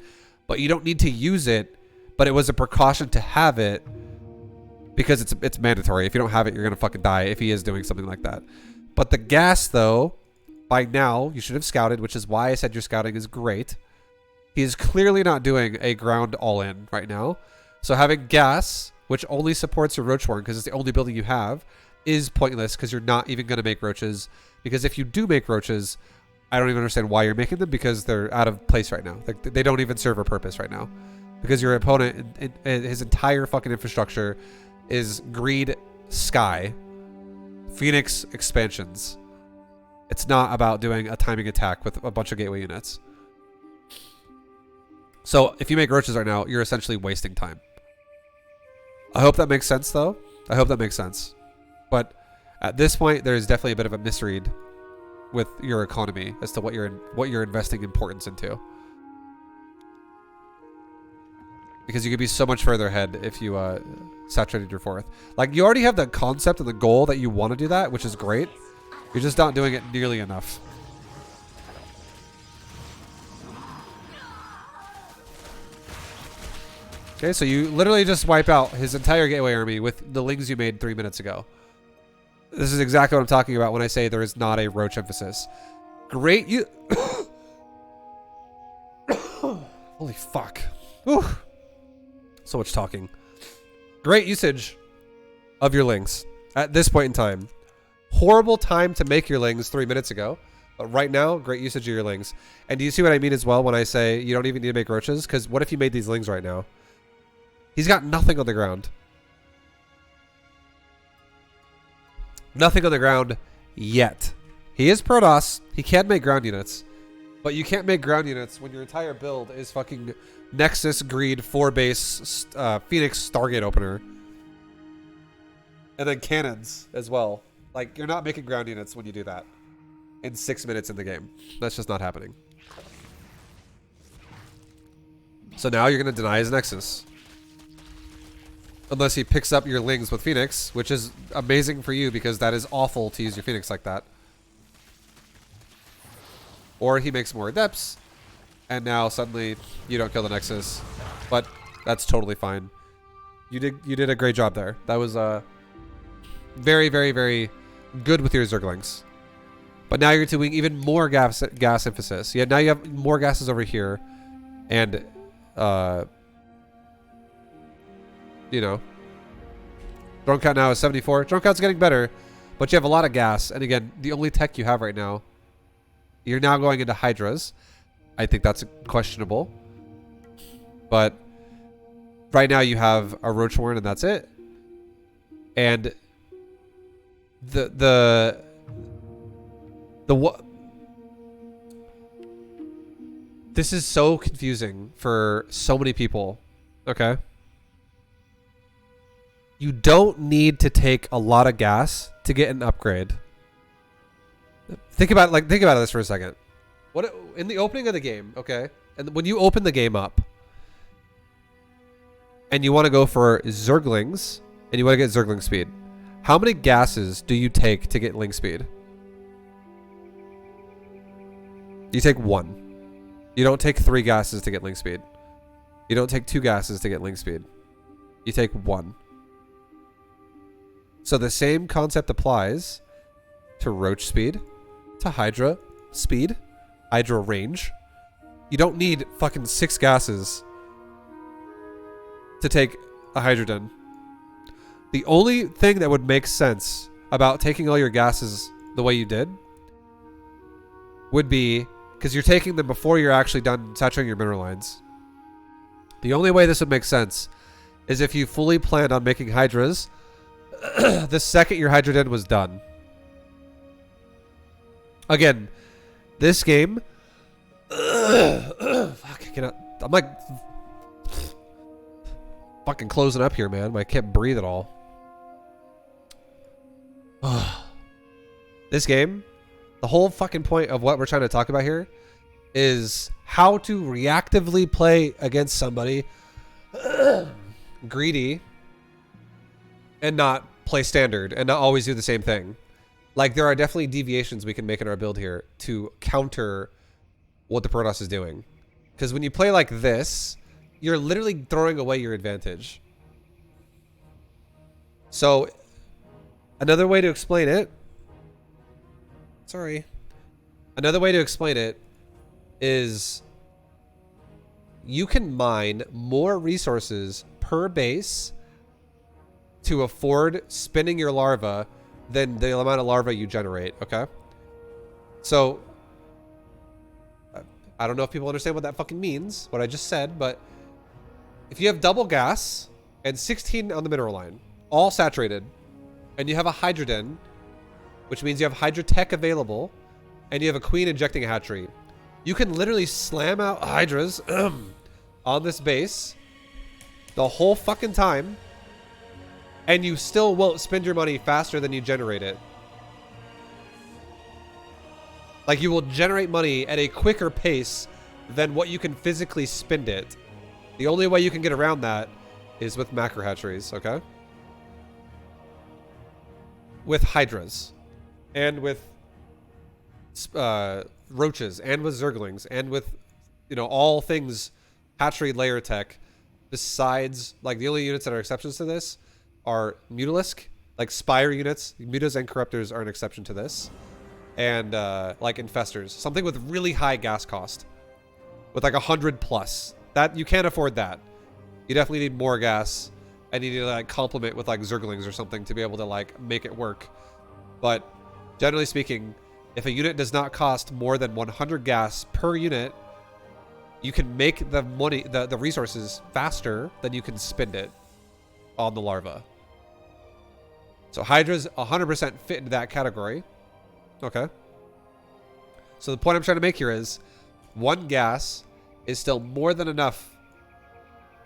But you don't need to use it, but it was a precaution to have it, because it's mandatory. If you don't have it, you're gonna fucking die if he is doing something like that. But the gas, though, by now, you should have scouted, which is why I said your scouting is great. He is clearly not doing a ground all-in right now. So having gas, which only supports your roach horn because it's the only building you have, is pointless because you're not even going to make roaches. Because if you do make roaches, I don't even understand why you're making them because they're out of place right now. Like they don't even serve a purpose right now. Because your opponent, his entire fucking infrastructure is greed, sky, Phoenix expansions. It's not about doing a timing attack with a bunch of gateway units. So if you make roaches right now, you're essentially wasting time. I hope that makes sense, though. I hope that makes sense. But at this point, there is definitely a bit of a misread with your economy as to what you're investing importance into. Because you could be so much further ahead if you saturated your fourth. Like, you already have the concept and the goal that you want to do that, which is great. You're just not doing it nearly enough. Okay, so you literally just wipe out his entire gateway army with the lings you made 3 minutes ago. This is exactly what I'm talking about when I say there is not a roach emphasis. Great you... Holy fuck. Whew. So much talking. Great usage of your lings at this point in time. Horrible time to make your lings 3 minutes ago. But right now, great usage of your lings. And do you see what I mean as well when I say you don't even need to make roaches? Because what if you made these lings right now? He's got nothing on the ground. Nothing on the ground yet. He is Protoss. He can make ground units. But you can't make ground units when your entire build is fucking Nexus, Greed, 4-base, Phoenix, Stargate Opener. And then cannons as well. Like, you're not making ground units when you do that. In 6 minutes in the game. That's just not happening. So now you're going to deny his Nexus. Unless he picks up your lings with Phoenix, which is amazing for you because that is awful to use your Phoenix like that. Or he makes more Adepts, and now suddenly you don't kill the Nexus. But that's totally fine. You did a great job there. That was very, very, very good with your Zerglings. But now you're doing even more gas emphasis. Yeah, now you have more gases over here, and you know, drone count now is 74. Drone count's getting better, but you have a lot of gas. And again, the only tech you have right now, you're now going into Hydras. I think that's questionable. But right now you have a Roach Warren and that's it. And this is so confusing for so many people. Okay. You don't need to take a lot of gas to get an upgrade. Think about this for a second. What in the opening of the game, okay? And when you open the game up and you want to go for Zerglings and you want to get Zergling speed, how many gases do you take to get Ling speed? You take 1. You don't take 3 gases to get Ling speed. You don't take 2 gases to get Ling speed. You take 1. So the same concept applies to Roach speed, to Hydra speed, Hydra range. You don't need fucking 6 gases to take a Hydroden. The only thing that would make sense about taking all your gases the way you did would be because you're taking them before you're actually done saturating your mineral lines. The only way this would make sense is if you fully planned on making Hydras the second your Hydroden was done. Again, this game... fuck, I cannot... I'm like... fucking closing up here, man. I can't breathe at all. This game, the whole fucking point of what we're trying to talk about here is how to reactively play against somebody greedy and not play standard and not always do the same thing. Like, there are definitely deviations we can make in our build here to counter what the Protoss is doing. Because when you play like this, you're literally throwing away your advantage. So, another way to explain it... Sorry. Another way to explain it is you can mine more resources per base to afford spinning your larva than the amount of larvae you generate, okay? So, I don't know if people understand what that fucking means, what I just said, but if you have double gas and 16 on the mineral line, all saturated, and you have a hydroden, which means you have hydrotech available, and you have a queen injecting a hatchery, you can literally slam out hydras on this base the whole fucking time, and you still won't spend your money faster than you generate it. Like, you will generate money at a quicker pace than what you can physically spend it. The only way you can get around that is with macro hatcheries, okay? With hydras. And with roaches. And with zerglings. And with, you know, all things hatchery layer tech. Besides, like, the only units that are exceptions to this are Mutalisk. Like, Spire units. Mutas and Corruptors are an exception to this. And like infestors, something with really high gas cost, with like 100 plus. That you can't afford that. You definitely need more gas, and you need to like complement with like zerglings or something to be able to like make it work. But generally speaking, if a unit does not cost more than 100 gas per unit, you can make the money, the resources faster than you can spend it on the larva. So Hydras 100% fit into that category. Okay. So the point I'm trying to make here is 1 gas is still more than enough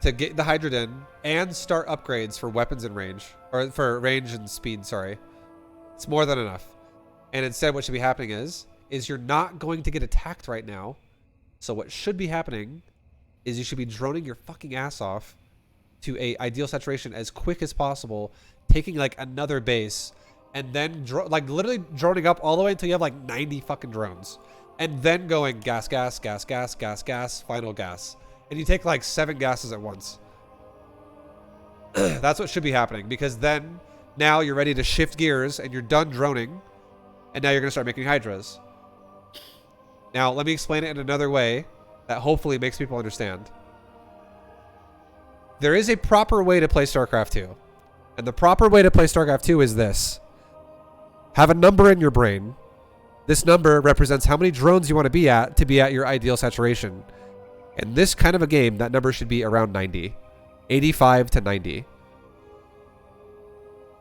to get the hydrogen and start upgrades for weapons and range, or for range and speed, sorry. It's more than enough. And instead what should be happening is you're not going to get attacked right now. So what should be happening is you should be droning your fucking ass off to a ideal saturation as quick as possible, taking like another base, and then like literally droning up all the way until you have like 90 fucking drones, and then going gas, gas, gas, gas, gas, gas, final gas, and you take like 7 gases at once. That's what should be happening, because then now you're ready to shift gears and you're done droning, and now you're gonna start making hydras. Now let me explain it in another way that hopefully makes people understand. There is a proper way to play StarCraft 2, and the proper way to play StarCraft 2 is this. Have a number in your brain. This number represents how many drones you want to be at your ideal saturation. In this kind of a game, that number should be around 90. 85 to 90.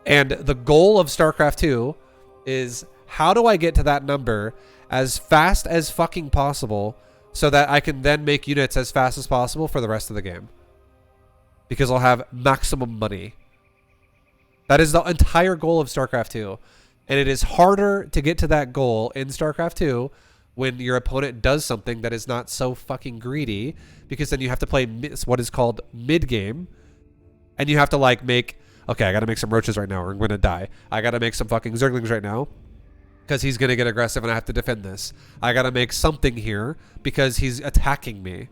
And the goal of StarCraft 2 is, how do I get to that number as fast as fucking possible so that I can then make units as fast as possible for the rest of the game? Because I'll have maximum money. That is the entire goal of StarCraft 2. And it is harder to get to that goal in StarCraft 2 when your opponent does something that is not so fucking greedy, because then you have to play what is called mid-game, and you have to like make, okay, I gotta make some roaches right now or I'm gonna die. I gotta make some fucking zerglings right now because he's gonna get aggressive and I have to defend this. I gotta make something here because he's attacking me.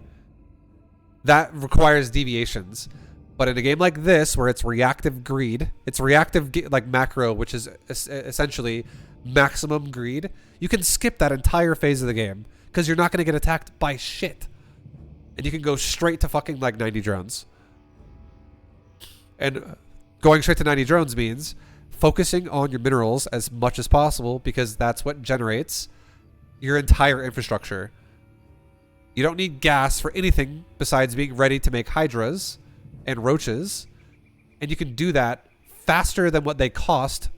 That requires deviations. But in a game like this, where it's reactive greed, it's reactive like macro, which is essentially maximum greed, you can skip that entire phase of the game because you're not going to get attacked by shit. And you can go straight to fucking like 90 drones. And going straight to 90 drones means focusing on your minerals as much as possible, because that's what generates your entire infrastructure. You don't need gas for anything besides being ready to make hydras and roaches, and you can do that faster than what they cost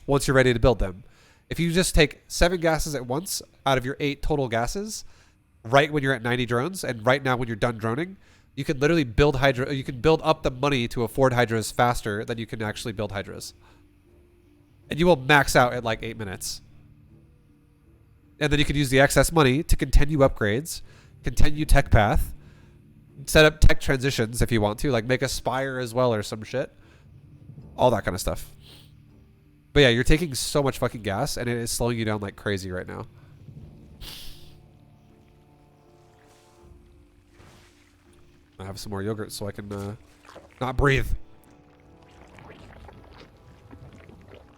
once you're ready to build them. If you just take 7 gases at once out of your 8 total gases right when you're at 90 drones, and right now when you're done droning, you can literally build hydra. You can build up the money to afford hydras faster than you can actually build hydras, and you will max out at like 8 minutes. And then you can use the excess money to continue upgrades, continue tech path, set up tech transitions if you want to, like make a spire as well or some shit. All that kind of stuff. But yeah, you're taking so much fucking gas and it is slowing you down like crazy right now. I have some more yogurt so I can not breathe.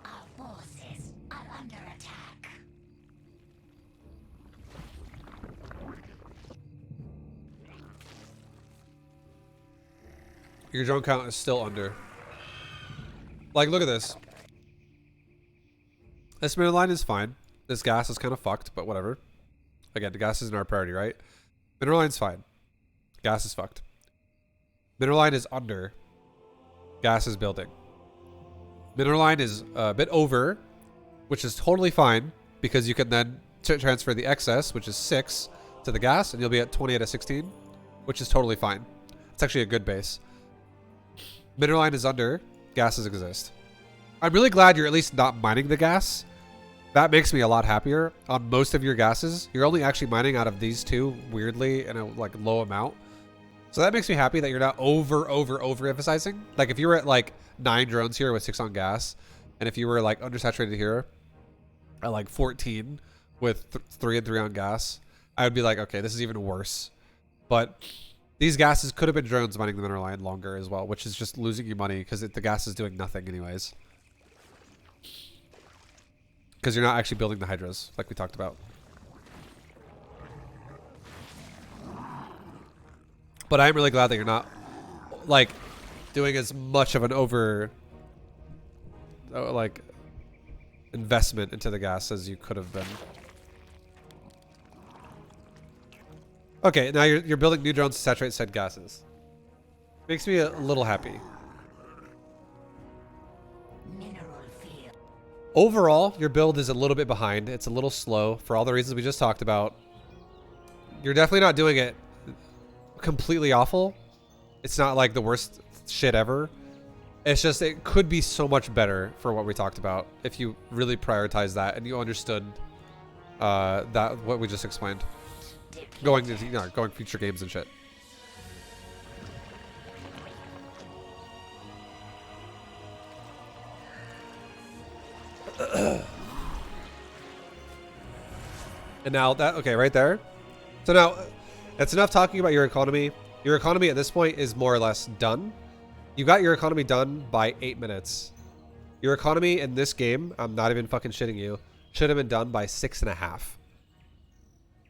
Our forces are under attack. Your drone count is still under. Like, look at this. This mineral line is fine. This gas is kind of fucked, but whatever. Again, the gas isn't our priority, right? Mineral line's fine. Gas is fucked. Mineral line is under. Gas is building. Mineral line is a bit over, which is totally fine because you can then transfer the excess, which is 6, to the gas, and you'll be at 20 out of 16, which is totally fine. It's actually a good base. Mineral line is under. Gases exist. I'm really glad you're at least not mining the gas. That makes me a lot happier. On most of your gases, you're only actually mining out of these two, weirdly, in a like low amount. So that makes me happy that you're not over emphasizing. Like if you were at like 9 drones here with 6 on gas, and if you were like undersaturated here at like 14 with 3 and 3 on gas, I would be like, okay, this is even worse. But these gases could have been drones mining the mineral line longer as well, which is just losing you money because the gas is doing nothing anyways. Because you're not actually building the hydras, like we talked about. But I'm really glad that you're not, like, doing as much of an like, investment into the gas as you could have been. Okay, now you're building new drones to saturate said gases. Makes me a little happy. Overall, your build is a little bit behind. It's a little slow for all the reasons we just talked about. You're definitely not doing it completely awful. It's not like the worst shit ever. It's just it could be so much better for what we talked about if you really prioritize that and you understood that what we just explained. Going future games and shit. And now that, okay, right there. So now that's enough talking about your economy. Your economy at this point is more or less done. You got your economy done by 8 minutes. Your economy in this game, I'm not even fucking shitting you, should have been done by 6.5.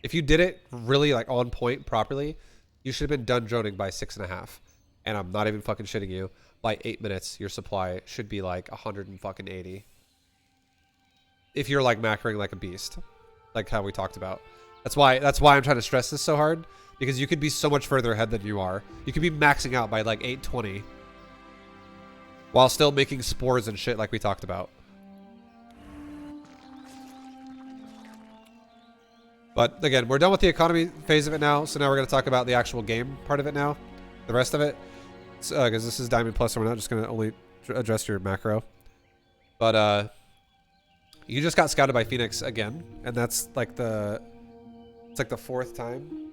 If you did it really like on point properly, you should have been done droning by 6.5. And I'm not even fucking shitting you. By 8 minutes, your supply should be like 180. If you're like macroing like a beast, like how we talked about. That's why I'm trying to stress this so hard, because you could be so much further ahead than you are. You could be maxing out by like 820 while still making spores and shit like we talked about. But again, we're done with the economy phase of it now, so now we're going to talk about the actual game part of it now. The rest of it, because this is Diamond Plus, so we're not just going to only address your macro. But you just got scouted by Phoenix again, and that's like it's like the 4th time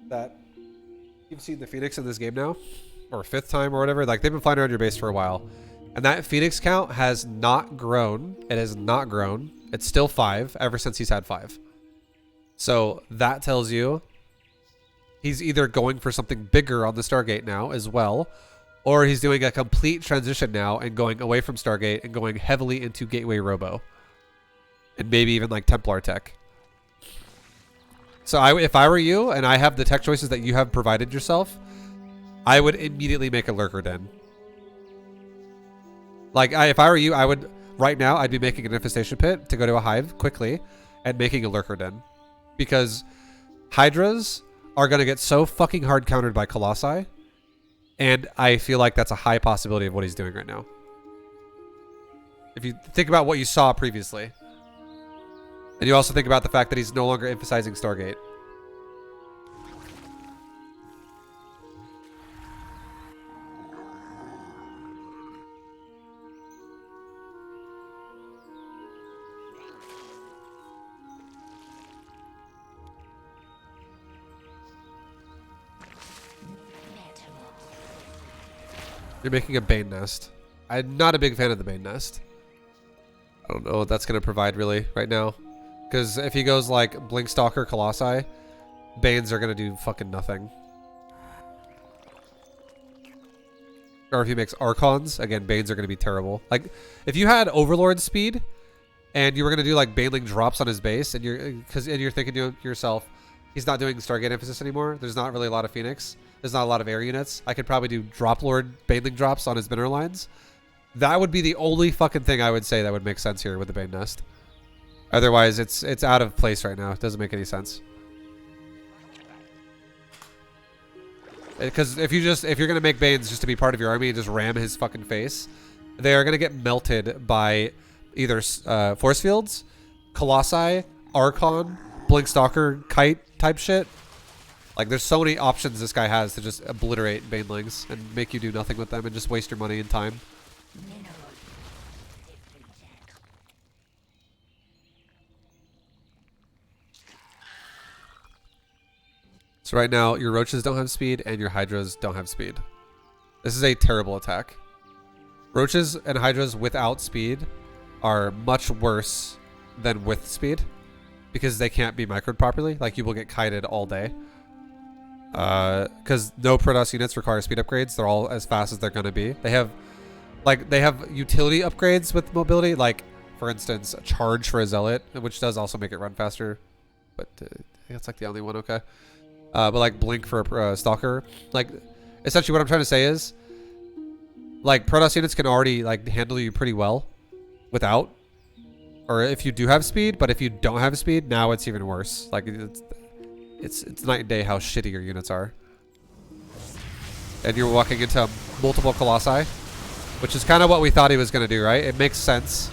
that you've seen the Phoenix in this game now, or 5th time or whatever. Like they've been flying around your base for a while, and that Phoenix count has not grown. It has not grown. It's still 5 ever since he's had 5. So that tells you he's either going for something bigger on the Stargate now as well, or he's doing a complete transition now and going away from Stargate and going heavily into Gateway Robo. And maybe even like Templar tech. So if I were you and I have the tech choices that you have provided yourself, I would immediately make a lurker den. Like if I were you, I would right now I'd be making an infestation pit to go to a hive quickly and making a lurker den. Because hydras are going to get so fucking hard countered by colossi, and I feel like that's a high possibility of what he's doing right now. If you think about what you saw previously. And you also think about the fact that he's no longer emphasizing Stargate. You're making a Bane nest. I'm not a big fan of the Bane nest. I don't know what that's going to provide really right now. Because if he goes like Blinkstalker Colossi, Banes are going to do fucking nothing. Or if he makes Archons, again, Banes are going to be terrible. Like, if you had Overlord speed, and you were going to do like Baneling drops on his base, and you're thinking to yourself, he's not doing Stargate Emphasis anymore. There's not really a lot of Phoenix. There's not a lot of air units. I could probably do Drop Lord Baneling drops on his mineral lines. That would be the only fucking thing I would say that would make sense here with the Bane Nest. Otherwise, it's out of place right now. It doesn't make any sense. Because if you're gonna make Banes just to be part of your army and just ram his fucking face, they are gonna get melted by either force fields, Colossi, Archon, Blink Stalker, Kite type shit. Like, there's so many options this guy has to just obliterate Banelings and make you do nothing with them and just waste your money and time. So right now, your Roaches don't have speed and your Hydras don't have speed. This is a terrible attack. Roaches and Hydras without speed are much worse than with speed because they can't be microed properly. Like, you will get kited all day. Because no Protoss units require speed upgrades. They're all as fast as they're going to be. They have utility upgrades with mobility. Like, for instance, a charge for a Zealot, which does also make it run faster. But I think that's like the only one, okay. But like Blink for a Stalker. Like, essentially what I'm trying to say is, like, Protoss units can already like handle you pretty well without, or if you do have speed. But if you don't have speed, now it's even worse. Like, it's night and day how shitty your units are. And you're walking into multiple Colossi, which is kind of what we thought he was going to do, right? It makes sense.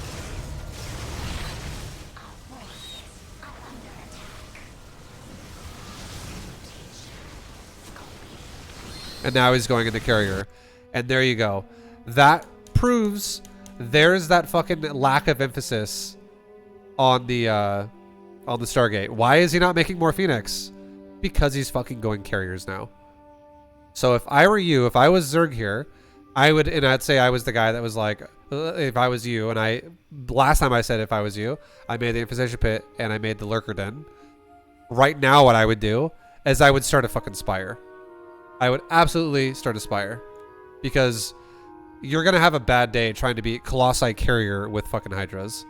And now he's going into Carrier. And there you go. That proves there's that fucking lack of emphasis on the Stargate. Why is he not making more Phoenix? Because he's fucking going Carriers now. So if I were you, if I was Zerg here, I'd say I was the guy that was like, if I was you, and last time I said if I was you, I made the Infestation Pit and I made the Lurker Den. Right now what I would do is I would start a fucking Spire. I would absolutely start a Spire. Because you're going to have a bad day trying to beat Colossi Carrier with fucking Hydras.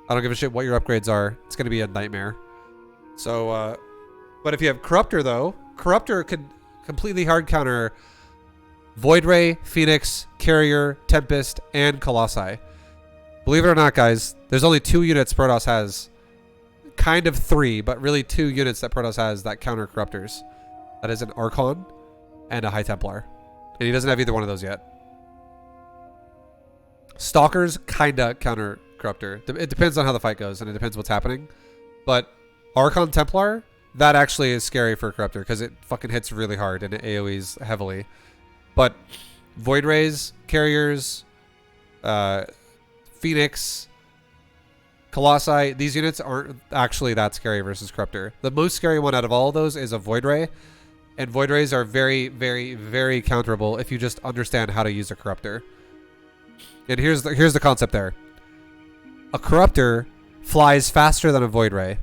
I don't give a shit what your upgrades are. It's going to be a nightmare. So, but if you have Corruptor, though, Corruptor could completely hard counter Void Ray, Phoenix, Carrier, Tempest, and Colossi. Believe it or not, guys, there's only 2 units Protoss has. Kind of 3, but really 2 units that Protoss has that counter Corruptors. That is an Archon and a High Templar. And he doesn't have either one of those yet. Stalkers kinda counter Corruptor. It depends on how the fight goes, and it depends what's happening. But Archon Templar, that actually is scary for Corruptor, because it fucking hits really hard and it AoEs heavily. But Void Rays, Carriers, Phoenix, Colossi, these units aren't actually that scary versus Corruptor. The most scary one out of all of those is a Void Ray. And Void Rays are very, very, very counterable if you just understand how to use a Corruptor. And here's the concept there. A Corruptor flies faster than a Void Ray.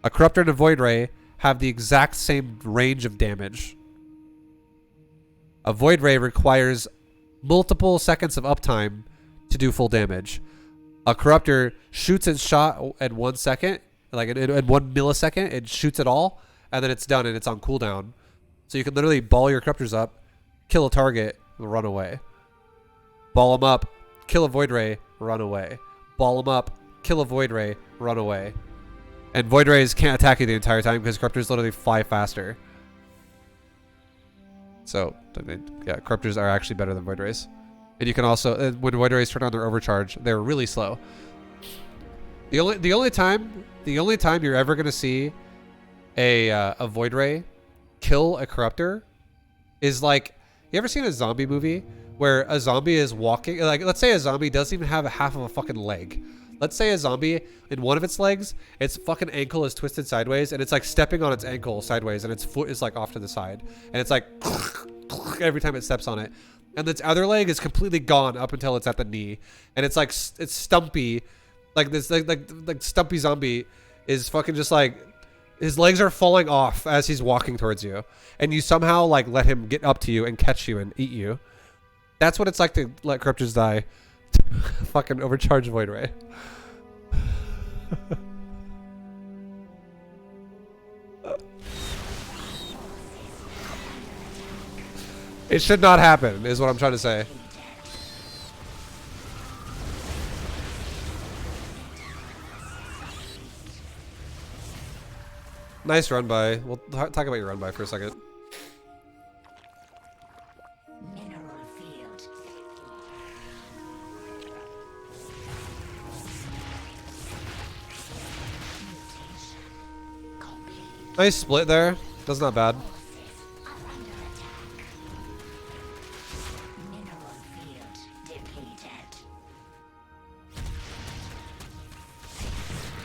A Corruptor and a Void Ray have the exact same range of damage. A Void Ray requires multiple seconds of uptime to do full damage. A Corruptor shoots its shot at 1 second, like in 1 millisecond, it shoots it all, and then it's done and it's on cooldown. So you can literally ball your Corruptors up, kill a target, and run away. Ball them up, kill a Void Ray, run away. Ball them up, kill a Void Ray, run away. And Void Rays can't attack you the entire time because Corruptors literally fly faster. So, yeah, Corruptors are actually better than Void Rays. And you can also, when Void Rays turn on their overcharge, they're really slow. The only time you're ever gonna see a Void Ray kill a Corruptor is like, you ever seen a zombie movie where a zombie is walking, like, let's say a zombie doesn't even have a half of a fucking leg. Let's say a zombie, in one of its legs, its fucking ankle is twisted sideways, and it's like stepping on its ankle sideways, and its foot is like off to the side, and it's like every time it steps on it, and its other leg is completely gone up until it's at the knee, and it's like it's stumpy, like this like stumpy zombie is fucking just like, his legs are falling off as he's walking towards you, and you somehow like let him get up to you and catch you and eat you. That's what it's like to let Corruptors die. Fucking overcharged Void Ray. It should not happen, is what I'm trying to say. Nice run by. We'll talk about your run by for a second. Mineral field. Mutation complete. Nice split there. That's not bad. Forces are under attack. Mineral field depleted.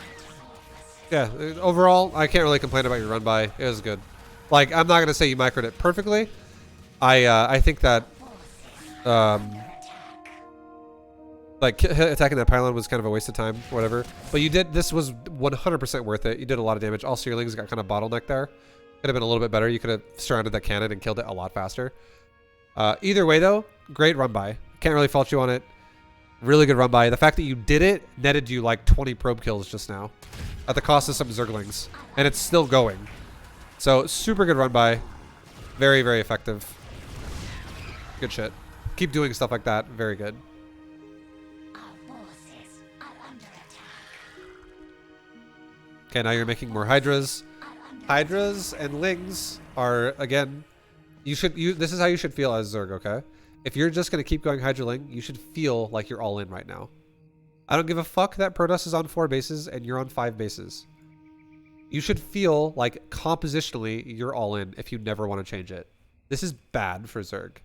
Metamorphosis. Yeah, overall, I can't really complain about your run by. It was good. Like, I'm not gonna say you microed it perfectly. I think that like attacking that pylon was kind of a waste of time, or whatever. But you did. This was 100% worth it. You did a lot of damage. Also, your Lings got kind of bottlenecked there. Could have been a little bit better. You could have surrounded that cannon and killed it a lot faster. Either way, though, great run by. Can't really fault you on it. Really good run by. The fact that you did it netted you like 20 probe kills just now, at the cost of some Zerglings, and it's still going. So super good run by. Very, very effective. Good shit. Keep doing stuff like that. Very good. Our forces are under attack. Okay, now you're making more Hydras. Hydras and Lings are, again, this is how you should feel as Zerg, okay? If you're just going to keep going Hydra Ling, you should feel like you're all in right now. I don't give a fuck that Protoss is on 4 bases and you're on 5 bases. You should feel like compositionally you're all in if you never want to change it. This is bad for Zerg.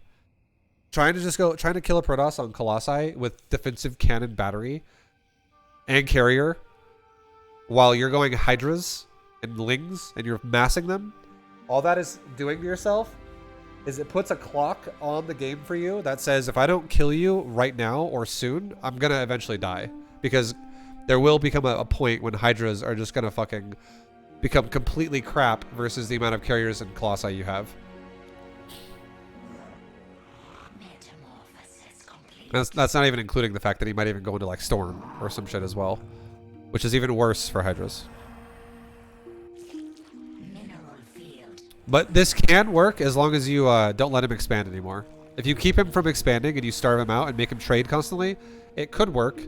Trying to kill a Protoss on Colossi with defensive cannon battery and carrier while you're going Hydras and Lings and you're massing them, all that is doing to yourself is it puts a clock on the game for you that says if I don't kill you right now or soon, I'm gonna eventually die. Because there will become a point when Hydras are just gonna fucking become completely crap versus the amount of carriers and Colossi you have. Metamorphosis complete. That's not even including the fact that he might even go into like Storm or some shit as well, which is even worse for Hydras. Mineral field. But this can work as long as you don't let him expand anymore. If you keep him from expanding and you starve him out and make him trade constantly, it could work.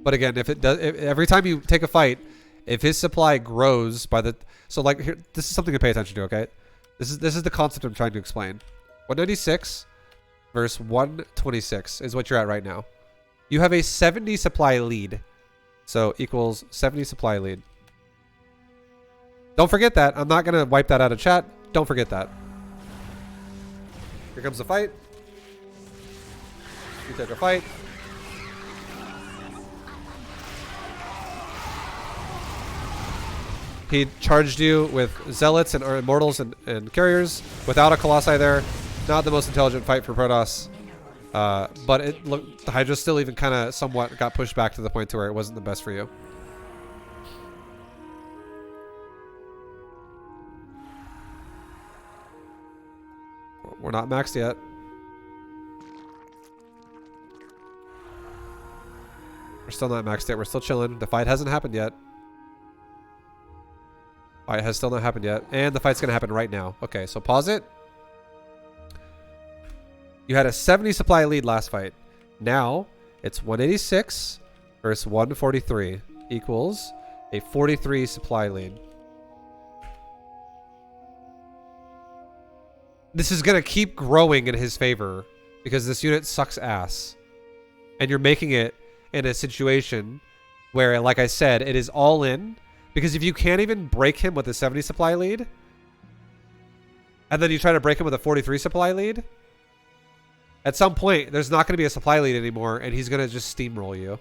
But again, if every time you take a fight, if his supply grows by the like here, this is something to pay attention to. Okay, this is the concept I'm trying to explain. 196 versus 126 is what you're at right now. You have a 70 supply lead, so equals 70 supply lead. Don't forget that. I'm not gonna wipe that out of chat. Don't forget that. Here comes the fight. You take a fight. He charged you with Zealots and Immortals and Carriers without a Colossi there. Not the most intelligent fight for Protoss. But the Hydra still even kind of somewhat got pushed back to the point to where it wasn't the best for you. We're not maxed yet. We're still not maxed yet. We're still chilling. The fight hasn't happened yet. Fight has still not happened yet. And the fight's going to happen right now. Okay, so pause it. You had a 70 supply lead last fight. Now, it's 186 versus 143 equals a 43 supply lead. This is going to keep growing in his favor because this unit sucks ass. And you're making it in a situation where, like I said, it is all in. Because if you can't even break him with a 70 supply lead, and then you try to break him with a 43 supply lead, at some point, there's not going to be a supply lead anymore, and he's going to just steamroll you.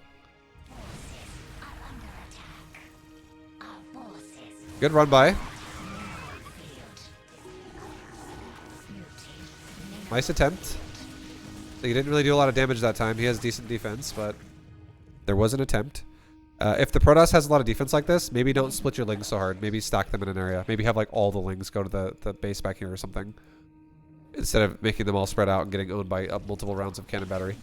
Good run by. Nice attempt. He didn't really do a lot of damage that time. He has decent defense, but there was an attempt. If the Protoss has a lot of defense like this, maybe don't split your Lings so hard. Maybe stack them in an area. Maybe have like all the Lings go to the base back here or something. Instead of making them all spread out and getting owned by multiple rounds of cannon battery.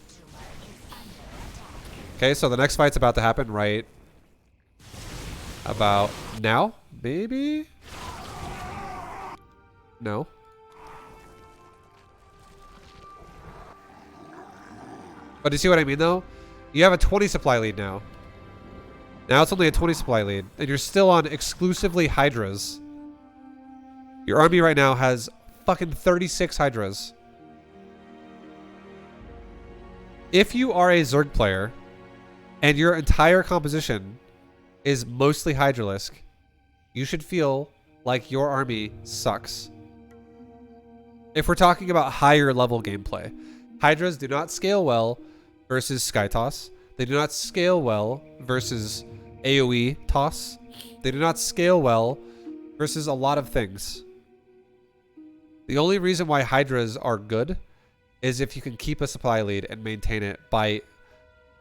Okay, so the next fight's about to happen right about now? Maybe? No. But do you see what I mean, though? You have a 20 supply lead now. Now it's only a 20 supply lead, and you're still on exclusively Hydras. Your army right now has fucking 36 Hydras. If you are a Zerg player, and your entire composition is mostly Hydralisk, you should feel like your army sucks. If we're talking about higher level gameplay, Hydras do not scale well versus Sky Toss. They do not scale well versus AoE Toss. They do not scale well versus a lot of things. The only reason why Hydras are good is if you can keep a supply lead and maintain it by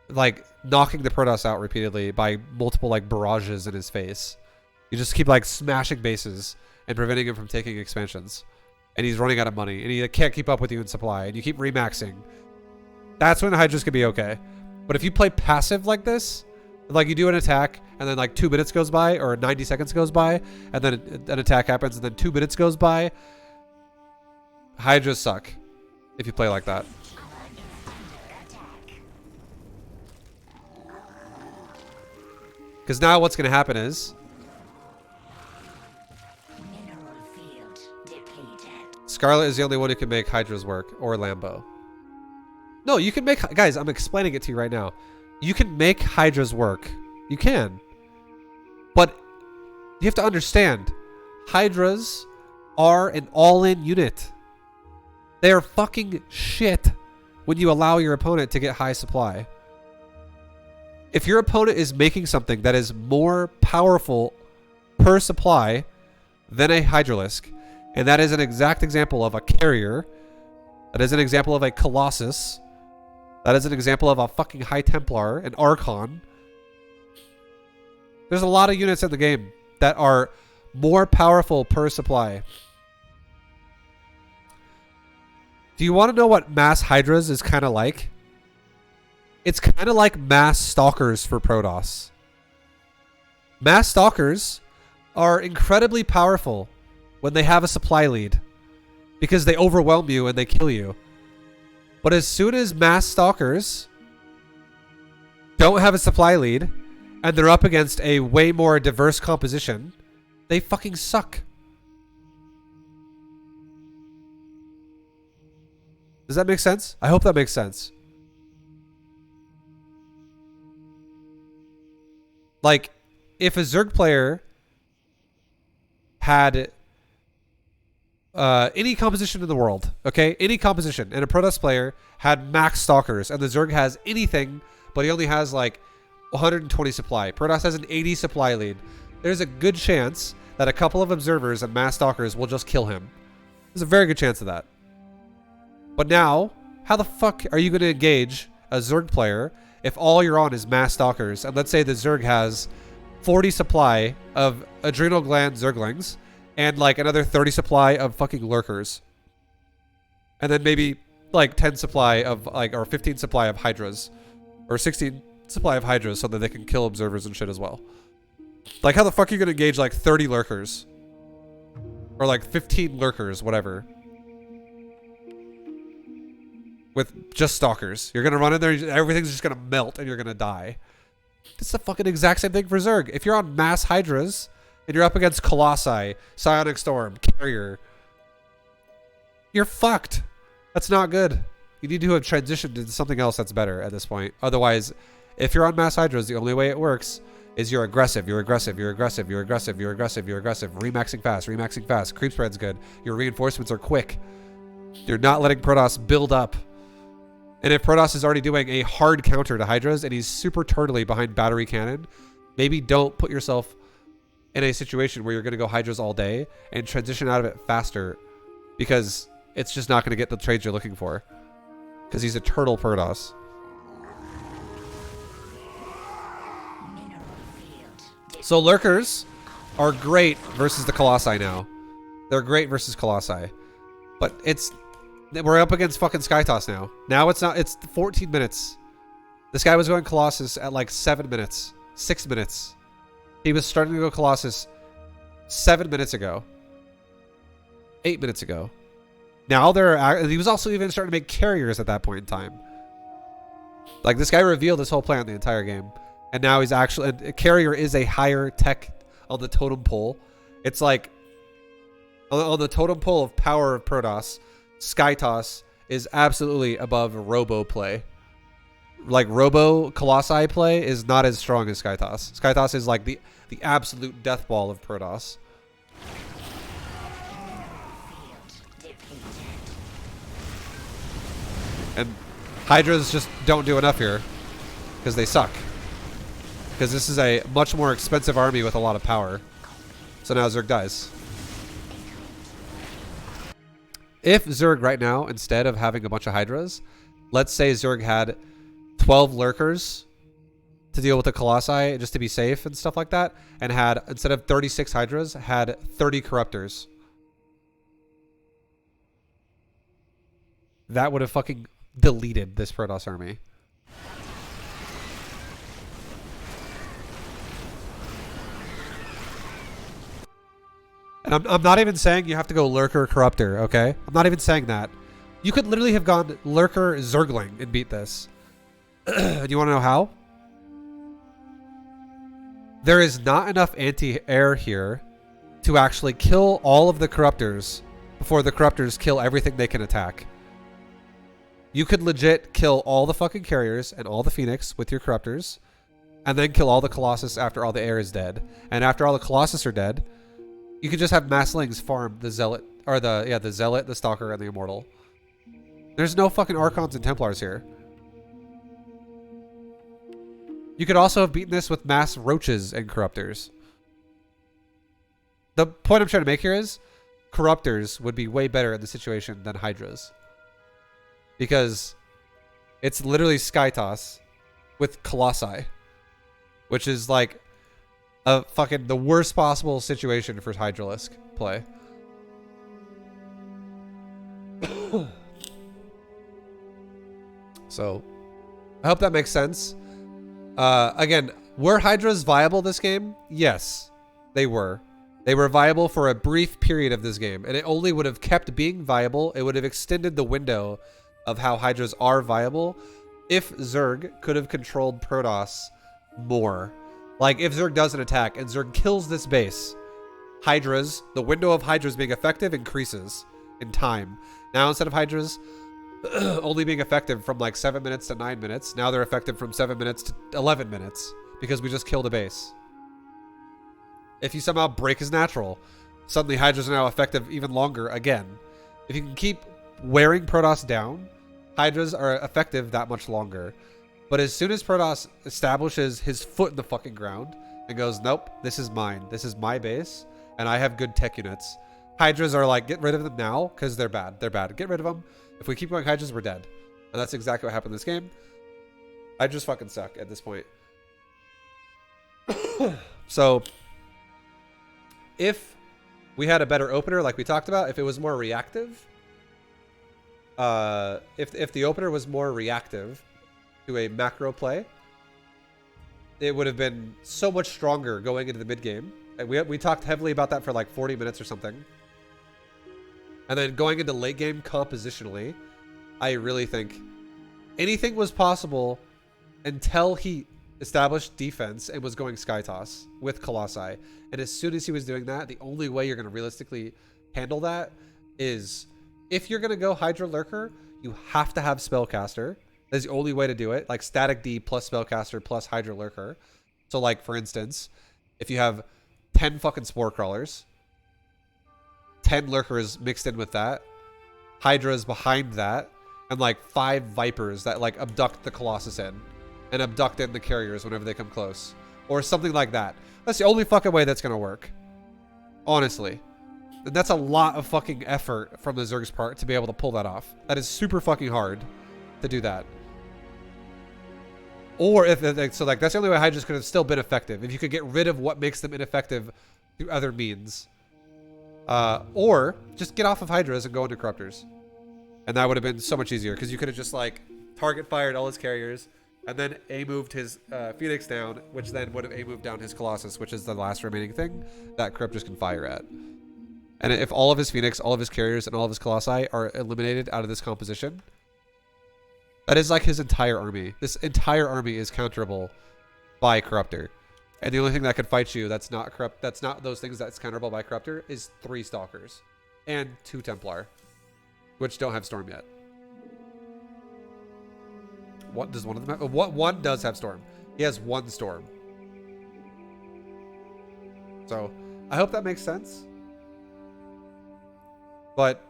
like knocking the Protoss out repeatedly by multiple like barrages in his face. You just keep like smashing bases and preventing him from taking expansions. And he's running out of money and he can't keep up with you in supply and you keep remaxing. That's when Hydras could be okay. But if you play passive like this, like you do an attack and then like 2 minutes goes by or 90 seconds goes by and then an attack happens and then 2 minutes goes by, Hydras suck if you play like that. Because now what's going to happen is Mineral field depleted. Scarlet is the only one who can make Hydra's work, or Lambo. No, you can make... Guys, I'm explaining it to you right now. You can make Hydra's work. You can. But you have to understand, Hydras are an all-in unit. They are fucking shit when you allow your opponent to get high supply. If your opponent is making something that is more powerful per supply than a Hydralisk, and that is an exact example of a carrier, that is an example of a Colossus, that is an example of a fucking High Templar, an Archon. There's a lot of units in the game that are more powerful per supply. Do you want to know what mass Hydras is kind of like? It's kind of like mass Stalkers for Protoss. Mass Stalkers are incredibly powerful when they have a supply lead because they overwhelm you and they kill you. But as soon as mass Stalkers don't have a supply lead and they're up against a way more diverse composition, they fucking suck. Does that make sense? I hope that makes sense. Like, if a Zerg player had any composition in the world, okay? Any composition, and a Protoss player had max Stalkers, and the Zerg has anything, but he only has like 120 supply. Protoss has an 80 supply lead. There's a good chance that a couple of observers and mass Stalkers will just kill him. There's a very good chance of that. But now, how the fuck are you going to engage a Zerg player if all you're on is mass Stalkers, and let's say the Zerg has 40 supply of adrenal gland Zerglings, and like another 30 supply of fucking Lurkers. And then maybe like 10 supply of like, or 15 supply of Hydras. Or 16 supply of Hydras so that they can kill observers and shit as well. Like how the fuck are you going to engage like 30 Lurkers? Or like 15 Lurkers, whatever. With just Stalkers. You're going to run in there, everything's just going to melt and you're going to die. It's the fucking exact same thing for Zerg. If you're on mass Hydras and you're up against Colossi, Psionic Storm, Carrier, you're fucked. That's not good. You need to have transitioned into something else that's better at this point. Otherwise, if you're on mass Hydras, the only way it works is you're aggressive, you're aggressive, you're aggressive, you're aggressive, you're aggressive, you're aggressive, remaxing fast, creep spread's good, your reinforcements are quick. You're not letting Protoss build up. And if Protoss is already doing a hard counter to Hydras and he's super turtly behind battery cannon, maybe don't put yourself in a situation where you're going to go Hydras all day and transition out of it faster because it's just not going to get the trades you're looking for. Because he's a turtle Protoss. So Lurkers are great versus the Colossi now. They're great versus Colossi. But we're up against fucking Skytoss now. Now it's not, it's 14 minutes. This guy was going Colossus at like 7 minutes. 6 minutes. He was starting to go Colossus 7 minutes ago. 8 minutes ago. Now he was also even starting to make carriers at that point in time. Like, this guy revealed his whole plan the entire game. And now he's actually... And a carrier is a higher tech on the totem pole. It's like... On the totem pole of power of Protoss, Skytoss is absolutely above Robo play. Like, Robo Colossi play is not as strong as Skytoss. Skytoss is like the absolute death ball of Protoss. And Hydras just don't do enough here because they suck. Because this is a much more expensive army with a lot of power. So now Zerg dies. If Zerg right now, instead of having a bunch of Hydras, let's say Zerg had 12 Lurkers to deal with the Colossi just to be safe and stuff like that, and had, instead of 36 Hydras, had 30 Corruptors. That would have fucking deleted this Protoss army. And I'm not even saying you have to go Lurker Corruptor, okay? I'm not even saying that. You could literally have gone Lurker Zergling and beat this. And you want to know how? There is not enough anti-air here to actually kill all of the Corruptors before the Corruptors kill everything they can attack. You could legit kill all the fucking carriers and all the Phoenix with your Corruptors, and then kill all the Colossus after all the air is dead. And after all the Colossus are dead, you could just have Masslings farm the Zealot, or the Zealot, the Stalker, and the Immortal. There's no fucking Archons and Templars here. You could also have beaten this with mass Roaches and Corruptors. The point I'm trying to make here is Corruptors would be way better in the situation than Hydras. Because it's literally Skytoss with Colossi, which is like a fucking the worst possible situation for Hydralisk play. So, I hope that makes sense. Again, were Hydras viable this game? Yes, they were. They were viable for a brief period of this game, and it only would have kept being viable. It would have extended the window of how Hydras are viable if Zerg could have controlled Protoss more. Like, if Zerg does an attack and Zerg kills this base, Hydras, the window of Hydras being effective increases in time. Now, instead of Hydras only being effective from like 7 minutes to 9 minutes, now they're effective from 7 minutes to 11 minutes because we just killed a base. If you somehow break his natural, suddenly Hydras are now effective even longer again. If you can keep wearing Protoss down, Hydras are effective that much longer. But as soon as Protoss establishes his foot in the fucking ground and goes, nope, this is mine. This is my base, and I have good tech units. Hydras are like, get rid of them now because they're bad. They're bad. Get rid of them. If we keep going Hydras, we're dead. And that's exactly what happened in this game. Hydras fucking suck at this point. So, if we had a better opener, like we talked about, if it was more reactive, if the opener was more reactive to a macro play, it would have been so much stronger going into the mid game. And we talked heavily about that for like 40 minutes or something. And then going into late game compositionally, I really think anything was possible until he established defense and was going Skytoss with Colossi. And as soon as he was doing that, the only way you're going to realistically handle that is if you're going to go Hydra Lurker, you have to have Spellcaster. That's the only way to do it. Like Static D plus Spellcaster plus Hydra Lurker. So like, for instance, if you have 10 fucking Spore Crawlers, 10 Lurkers mixed in with that, Hydras behind that, and like 5 Vipers that like abduct the Colossus in and abduct in the carriers whenever they come close. Or something like that. That's the only fucking way that's going to work. Honestly. And that's a lot of fucking effort from the Zerg's part to be able to pull that off. That is super fucking hard to do that. Or if, so like, that's the only way Hydras could have still been effective. If you could get rid of what makes them ineffective through other means. Or just get off of Hydras and go into Corruptors. And that would have been so much easier because you could have just like target fired all his carriers and then A-moved his Phoenix down, which then would have A-moved down his Colossus, which is the last remaining thing that Corruptors can fire at. And if all of his Phoenix, all of his carriers, and all of his Colossi are eliminated out of this composition, That is like his entire army. This entire army is counterable by Corruptor. And the only thing that could fight you that's not corrupt, that's not those things that's counterable by Corruptor is 3 Stalkers and 2 Templar, which don't have Storm yet. What does one of them have? What one does have Storm? He has 1 Storm. So I hope that makes sense. But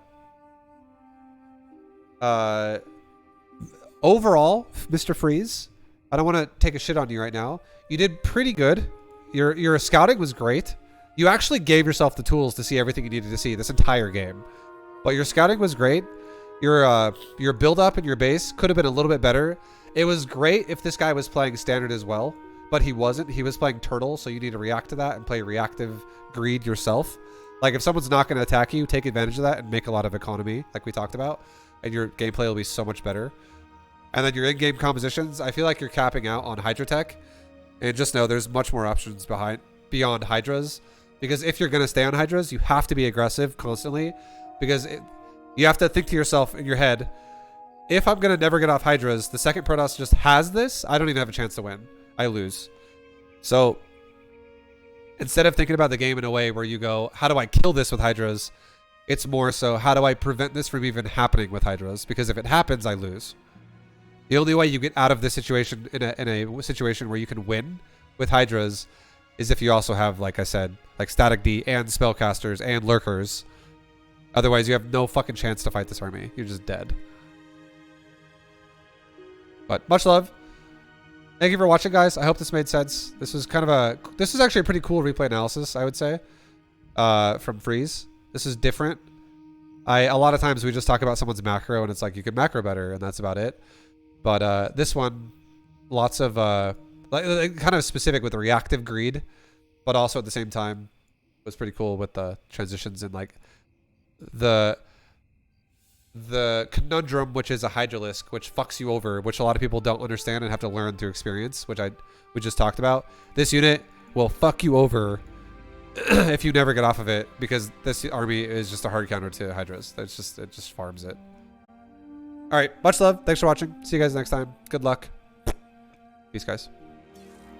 overall, Mr. Freeze, I don't want to take a shit on you right now. You did pretty good. Your scouting was great. You actually gave yourself the tools to see everything you needed to see this entire game. But your scouting was great. Your build up and your base could have been a little bit better. It was great if this guy was playing standard as well, but he wasn't. He was playing turtle, so you need to react to that and play reactive greed yourself. Like if someone's not going to attack you, take advantage of that and make a lot of economy, like we talked about, and your gameplay will be so much better. And then your in-game compositions, I feel like you're capping out on Hydrotech. And just know there's much more options beyond Hydras. Because if you're going to stay on Hydras, you have to be aggressive constantly. Because you have to think to yourself in your head, if I'm going to never get off Hydras, the second Protoss just has this, I don't even have a chance to win. I lose. So instead of thinking about the game in a way where you go, how do I kill this with Hydras? It's more so, how do I prevent this from even happening with Hydras? Because if it happens, I lose. The only way you get out of this situation in a situation where you can win with Hydras is if you also have, like I said, like Static D and Spellcasters and Lurkers. Otherwise, you have no fucking chance to fight this army. You're just dead. But much love. Thank you for watching, guys. I hope this made sense. This was actually a pretty cool replay analysis, I would say, from Freeze. This is different. A lot of times we just talk about someone's macro and it's like you can macro better and that's about it. But this one, lots of like kind of specific with the reactive greed, but also at the same time was pretty cool with the transitions and like the conundrum, which is a Hydralisk, which fucks you over, which a lot of people don't understand and have to learn through experience, which we just talked about. This unit will fuck you over if you never get off of it, because this army is just a hard counter to Hydras. It just farms it. All right, much love. Thanks for watching. See you guys next time. Good luck. Peace, guys.